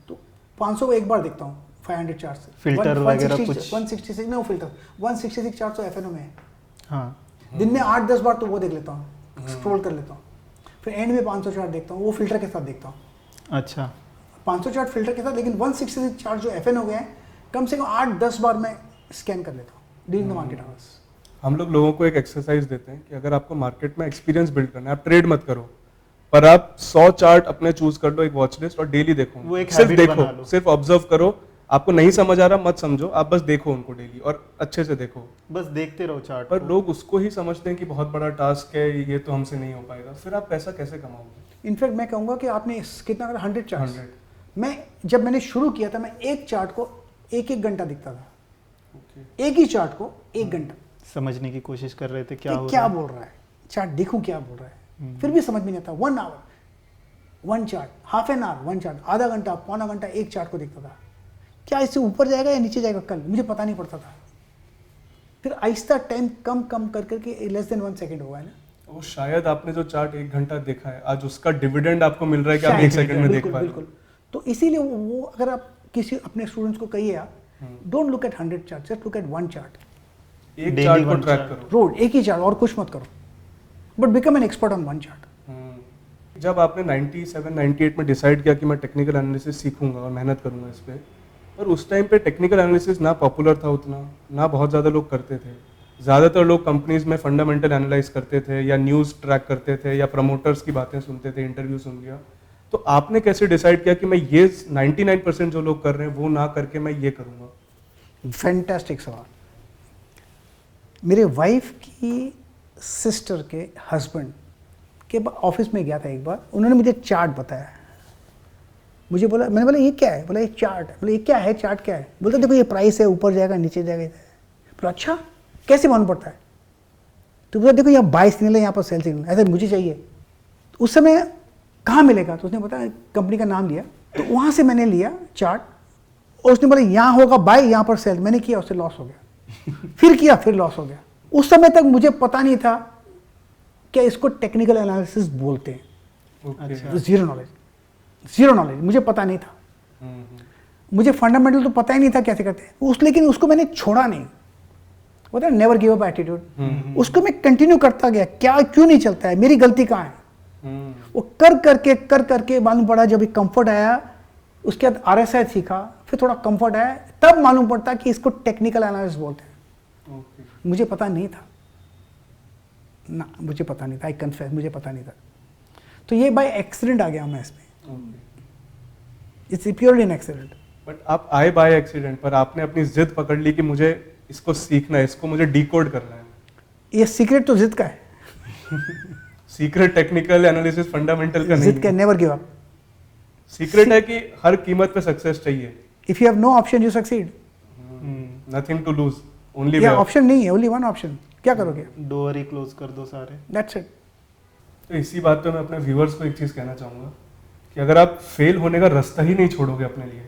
तो 500 को एक बार देखता हूँ, 500 चार्ट से। फिल्टर वगैरह कुछ? 166 नो फिल्टर, 166 चार्ट तो एफएनओ में है। हाँ, दिन में 8-10 बार तो वो देख लेता हूँ, स्क्रॉल कर लेता हूँ, फिर एंड में 500 चार्ट देखता हूँ, वो फिल्टर के साथ देखता हूँ। अच्छा, 500 चार्ट फिल्टर के साथ, लेकिन 166 चार्ट जो एफएन हो गए हैं, कम से कम 8-10 बार मैं स्कैन कर लेता हूँ ड्यूरिंग द मार्केट आवर्स। हम लोगों को एक एक्सरसाइज देते हैं कि अगर आपको मार्केट में एक्सपीरियंस बिल्ड करना है, आप ट्रेड मत करो, पर आप 100 चार्ट अपने चूज कर लो, एक वॉच लिस्ट, और डेली देखो, वो एक सिर्फ habit बना लो। देखो, सिर्फ ऑब्जर्व करो। आपको नहीं समझ आ रहा मत समझो, आप बस देखो उनको डेली और अच्छे से देखो। बस देखते रहो चार्ट पर को। लोग उसको ही समझते हैं कि बहुत बड़ा टास्क है, ये तो हमसे नहीं हो पाएगा, फिर आप पैसा कैसे कमाओगे? इनफैक्ट मैं कहूँगा कि आपने कितना करा, 100 चार्ट। 100। मैं जब मैंने शुरू किया था, मैं एक चार्ट को 1-1 घंटा दिखता था, एक ही चार्ट को 1 घंटा समझने की कोशिश कर रहे थे क्या कि हो क्या रहा है। बोल रहा है, चार्ट देखूं क्या बोल रहा है, फिर भी समझ में नहीं आता। 1 hour 1 chart, half an hour 1 chart, आधा घंटा पौना घंटा एक चार्ट को देखता था, क्या इससे ऊपर जाएगा या नीचे जाएगा कल, मुझे पता नहीं पड़ता था। फिर आहिस्ता टाइम कम कम कर करके लेस देन 1 सेकंड हुआ है ना। वो शायद आपने जो चार्ट 1 घंटा देखा है, आज उसका डिविडेंड आपको मिल रहा है कि आप 1 सेकंड में देख बिल्कुल पा रहे हो। बिल्कुल। तो इसीलिए वो अगर आप किसी अपने स्टूडेंट्स को कहिए, आप don't look at 100 chart, just look at 1 chart, एक Daily चार्ट को one ट्रैक chart। करो। रोड एक ही चार्ट और कुछ मत करो, but become an expert on 1 chart. जब आपने 97-98 में डिसाइड किया कि मैं टेक्निकल एनालिसिस सीखूंगा और मेहनत करूंगा इस पे, पर उस टाइम पे टेक्निकल एनालिसिस ना पॉपुलर था उतना, ना बहुत ज़्यादा लोग करते थे। ज़्यादातर लोग कंपनीज में फंडामेंटल एनालाइज करते थे या न्यूज़ ट्रैक करते थे या प्रमोटर्स की बातें सुनते थे, इंटरव्यू सुन लिया। तो आपने कैसे डिसाइड किया कि मैं ये 99% जो लोग कर रहे हैं वो ना करके मैं ये करूँगा? फैंटास्टिक सवाल। मेरे वाइफ की सिस्टर के हस्बैंड के ऑफिस में गया था एक बार, उन्होंने मुझे चार्ट बताया, मुझे बोला, मैंने बोला ये क्या है, बोला ये चार्ट है, बोला ये क्या है, चार्ट क्या है, बोलते देखो ये प्राइस है, ऊपर जाएगा नीचे जाएगा। बोला अच्छा कैसे मालूम पड़ता है, तो बोला देखो यहाँ बाई सिग्नल है, यहाँ पर सेल सिग्नल, ऐसा मुझे चाहिए। तो उस समय कहाँ मिलेगा, तो उसने बताया कंपनी का नाम लिया, तो वहाँ से मैंने लिया चार्ट, और उसने बोला यहाँ होगा बाई, यहाँ पर सेल, मैंने किया, उससे लॉस हो गया। फिर किया, फिर लॉस हो गया। उस समय तक मुझे पता नहीं था क्या इसको टेक्निकल एनालिसिस बोलते हैं। Okay. जीरो नॉलेज, मुझे पता नहीं था। मुझे फंडामेंटल तो पता ही नहीं था कैसे करते हैं लेकिन उसको मैंने छोड़ा नहीं, होता है नेवर गिव अप एटीट्यूड, उसको मैं कंटिन्यू करता गया, क्या क्यों नहीं चलता है, मेरी गलती कहाँ है। वो कर करके मालूम पड़ा, जब एक कंफर्ट आया, उसके बाद आरएसआई सीखा, फिर थोड़ा कंफर्ट आया, तब मालूम पड़ता कि इसको टेक्निकल एनालिसिस बोलते हैं। मुझे पता नहीं था, ना मुझे पता नहीं था, आई कन्फेस, मुझे पता नहीं था। तो ये बाय एक्सीडेंट आ गया मैं इसमें, it's purely an accident. But आप आए बाय एक्सीडेंट, पर आपने अपनी जिद पकड़ ली कि मुझे इसको सीखना है, इसको मुझे डिकोड करना है। ये सीक्रेट तो जिद का है, सीक्रेट टेक्निकल एनालिसिस फंडामेंटल का नहीं जिद का, है। Never give up. सीक्रेट है कि हर कीमत पे सक्सेस चाहिए। If you have no option you succeed. Nothing to lose, only या ऑप्शन नहीं है, ओनली वन ऑप्शन, क्या करोगे? डोर ही क्लोज कर दो सारे। That's it. तो इसी बात पे मैं अपने व्यूअर्स को एक चीज़ कहना चाहूँगा कि अगर आप फेल होने का रास्ता ही नहीं छोड़ोगे अपने लिए,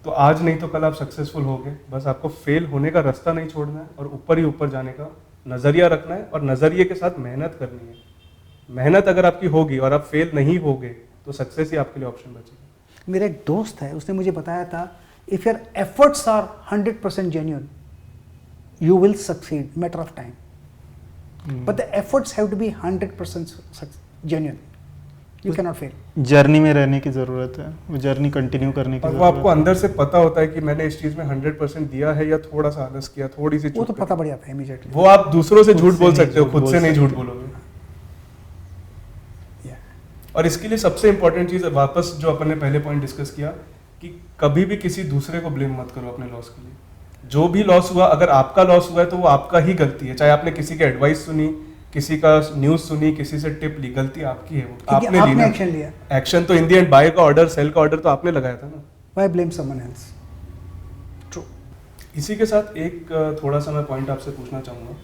तो आज नहीं तो कल आप सक्सेसफुल होगे। बस आपको फेल होने का रास्ता नहीं छोड़ना है और ऊपर ही ऊपर जाने का नज़रिया रखना है, और नज़रिए के साथ मेहनत करनी है। मेहनत अगर आपकी होगी और आप फेल नहीं होगे तो सक्सेस ही आपके लिए ऑप्शन बचेगा। मेरा एक दोस्त है, उसने मुझे बताया था, if your efforts are 100% genuine you will succeed, matter of time, but the efforts have to be 100% genuine, you can not fail. Journey में रहने की ज़रूरत है, वो जर्नी कंटिन्यू करने की और वो ज़रूरत आपको है। अंदर से पता होता है कि मैंने इस चीज़ में 100% दिया है या थोड़ा सा आलस किया, थोड़ी सी वो चूक तो करी। पता पड़ जाता है इमीडिएटली। वो आप दूसरों से झूठ से बोल नहीं सकते हो, झूठ खुद बोल से नहीं झूठ सकते। बोलोगे। और इसके लिए सबसे इंपॉर्टेंट चीज़, वापस जो अपन ने पहले पॉइंट डिस्कस किया, कि कभी भी किसी दूसरे को ब्लेम मत करो अपने लॉस के लिए। जो भी लॉस हुआ, अगर आपका लॉस हुआ है तो वो आपका ही गलती है। चाहे आपने किसी की एडवाइस सुनी, किसी का न्यूज़ सुनी, किसी से टिप ली, गलती आपकी है, वो क्योंकि आपने ली आपने ना। एक्शन लिया। एक्शन तो इन दी एंड बाय का ऑर्डर, सेल का ऑर्डर तो आपने लगाया था ना। Why blame someone else? True. इसी के साथ एक थोड़ा सा मैं पॉइंट आपसे पूछना चाहूँगा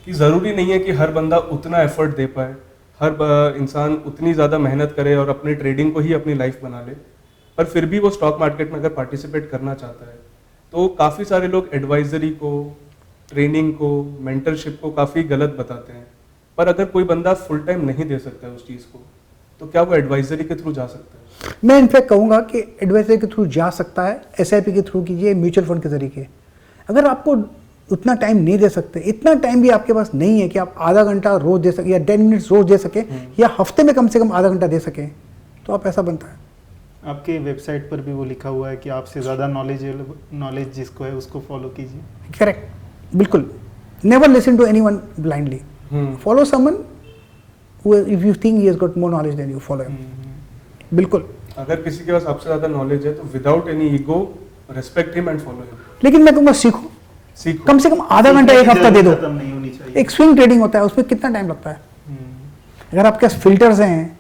कि ज़रूरी नहीं है कि हर बंदा उतना एफर्ट दे पाए, हर इंसान उतनी ज़्यादा मेहनत करे और अपने ट्रेडिंग को ही अपनी लाइफ बना ले, पर फिर भी वो स्टॉक मार्केट में अगर पार्टिसिपेट करना चाहता है तो काफ़ी सारे लोग एडवाइजरी को, ट्रेनिंग को, मेंटरशिप को काफ़ी गलत बताते हैं। पर अगर कोई बंदा फुल टाइम नहीं दे सकता है उस चीज़ को, तो क्या वो एडवाइजरी के थ्रू जा सकता है? मैं इनफैक्ट कहूँगा कि एडवाइजरी के थ्रू जा सकता है, SIP के थ्रू कीजिए, म्यूचुअल फंड के तरीके। अगर आपको उतना टाइम नहीं दे सकते, इतना टाइम भी आपके पास नहीं है कि आप आधा घंटा रोज दे सके या 10 मिनट्स रोज दे सके, या हफ्ते में कम से कम आधा घंटा दे सके, तो आप ऐसा बनता है। आपके वेबसाइट पर भी वो लिखा हुआ है कि आपसे ज़्यादा नॉलेज जिसको है उसको फॉलो कीजिए। करेक्ट, बिल्कुल। Never listen to anyone blindly, follow someone who, if you think he has got more knowledge than you, follow him. बिल्कुल। अगर किसी के पास आपसे ज़्यादा नॉलेज है तो without any ego respect him and follow him. लेकिन मैं कहूँगा सीखो, सीखो। कम से कम आधा घंटा, एक हफ्ता दे दो। खत्म नहीं होनी चाहिए। एक स्विंग ट्रेडिंग होता है, उसमें कितना टाइम लगता है? अगर आपके पास फिल्टर्स हैं,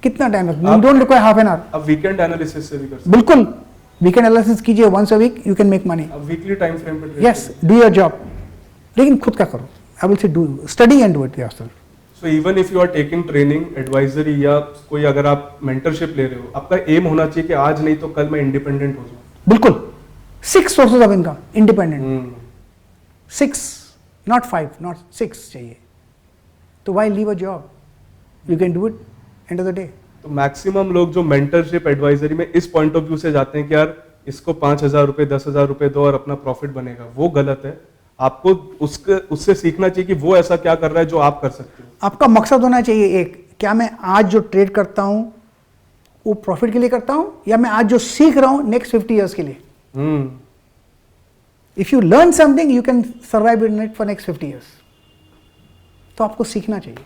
कितना टाइम लगता है? You don't require half an hour. अब वीकेंड एनालिसिस से भी कर सकते बिल्कुल, वीकेंड एनालिसिस कीजिए, once a week you can make money. हैं। अब वीकली टाइम फ्रेम पे trade yes, do your job, लेकिन खुद का करो। I will say do, study and do it yourself. So even if you are taking training, advisory या कोई अगर आप मेंटरशिप ले रहे हो, आपका एम होना चाहिए कि आज नहीं तो कल मैं इंडिपेंडेंट हो जाऊं। बिल्कुल, 6 sources of income, independent, 6, not 5, not 6 चाहिए। तो why leave a job? You can do it end of the day. तो मैक्सिमम लोग जो मेंटरशिप, एडवाइजरी में इस पॉइंट ऑफ व्यू से जाते हैं कि यार इसको 5,000 रुपए, 10,000 रुपए दो और अपना प्रॉफिट बनेगा, वो गलत है। आपको उससे सीखना चाहिए कि वो ऐसा क्या कर रहा है जो आप कर सकते हो। आपका मकसद होना चाहिए एक, क्या मैं आज जो ट्रेड करता हूं वो प्रॉफिट के लिए करता हूं, या मैं आज जो सीख रहा हूं नेक्स्ट 50 ईयर्स के लिए। If you learn something you can survive in it for next 50 years. तो आपको सीखना चाहिए।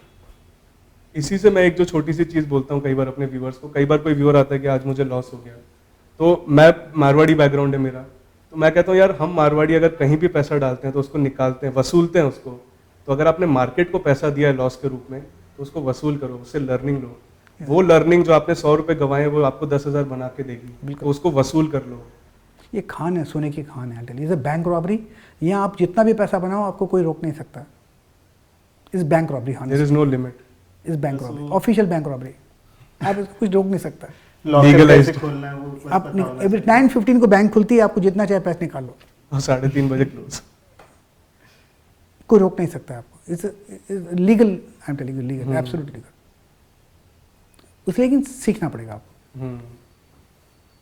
इसी से मैं एक जो छोटी सी चीज बोलता हूँ कई बार अपने व्यूअर्स को, कई बार कोई व्यूअर आता है कि आज मुझे लॉस हो गया, तो मैं मारवाड़ी बैकग्राउंड है मेरा, तो मैं कहता हूँ यार हम मारवाड़ी अगर कहीं भी पैसा डालते हैं तो उसको निकालते हैं, वसूलते हैं उसको। तो अगर आपने मार्केट को पैसा दिया है लॉस के रूप में तो उसको वसूल करो, उससे लर्निंग लो। वो लर्निंग जो आपने 100 रुपए गंवाए वो आपको 10,000 बना के देगी, तो उसको वसूल कर लो। ये खान है, सोने की खान है। ये बैंक रॉबरी, यहाँ आप जितना भी पैसा बनाओ आपको कोई रोक नहीं सकता। इस बैंक रॉबरी, हाँ, देयर इज नो लिमिट। इस bank robbery, official bank robbery, आप इसको कुछ रोक नहीं सकता। Locker Legalized। कैसे खोलना है वो बस आप पता होना एवरी चाहिए। 9:15 को बैंक खुलती है, आपको जितना चाहे पैसे निकाल लो, और 3:30 बजे क्लोज। कोई रोक नहीं सकता आपको। It's legal, I am telling you, legal, absolutely legal. उसे लेकिन सीखना पड़ेगा आपको,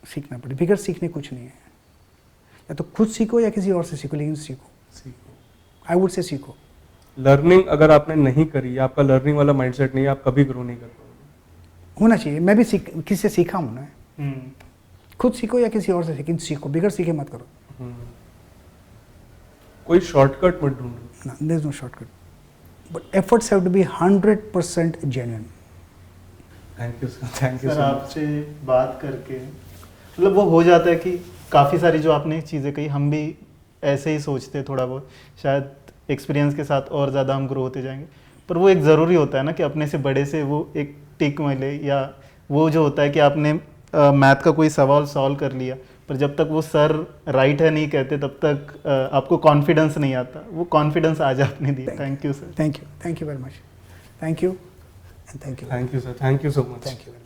सीखना पड़ेगा। बिगड़ सीखने कुछ नहीं है, या तो खुद सीखो या किसी और से सीखो, लेकिन सीखो। आई वुड से सीखो। लर्निंग अगर आपने नहीं करी, आपका लर्निंग वाला माइंडसेट नहीं है, आप कभी ग्रो नहीं कर पाओगे। होना चाहिए। मैं भी किसी से सीखा हूँ ना, हम्म। खुद सीखो या किसी और से, लेकिन सीखो। बिगड़ सीखे मत करो। कोई शॉर्टकट मत ढूंढो। There is no shortcut. but efforts have to be 100% genuine. Thank you sir, thank you sir sir. आपसे बात करके मतलब वो हो जाता है कि काफ़ी सारी जो आपने चीज़ें कही हम भी ऐसे ही सोचते हैं थोड़ा बहुत, शायद एक्सपीरियंस के साथ और ज़्यादा हम ग्रो होते जाएंगे, पर वो एक ज़रूरी होता है ना कि अपने से बड़े से वो एक टिक मिले, या वो जो होता है कि आपने मैथ का कोई सवाल सॉल्व कर लिया, पर जब तक वो सर राइट है नहीं कहते तब तक आपको कॉन्फिडेंस नहीं आता, वो कॉन्फिडेंस आज आपने दिया। Thank you sir. Thank you very much. Thank you, and thank you. Thank you sir, thank you so much. Thank you very much.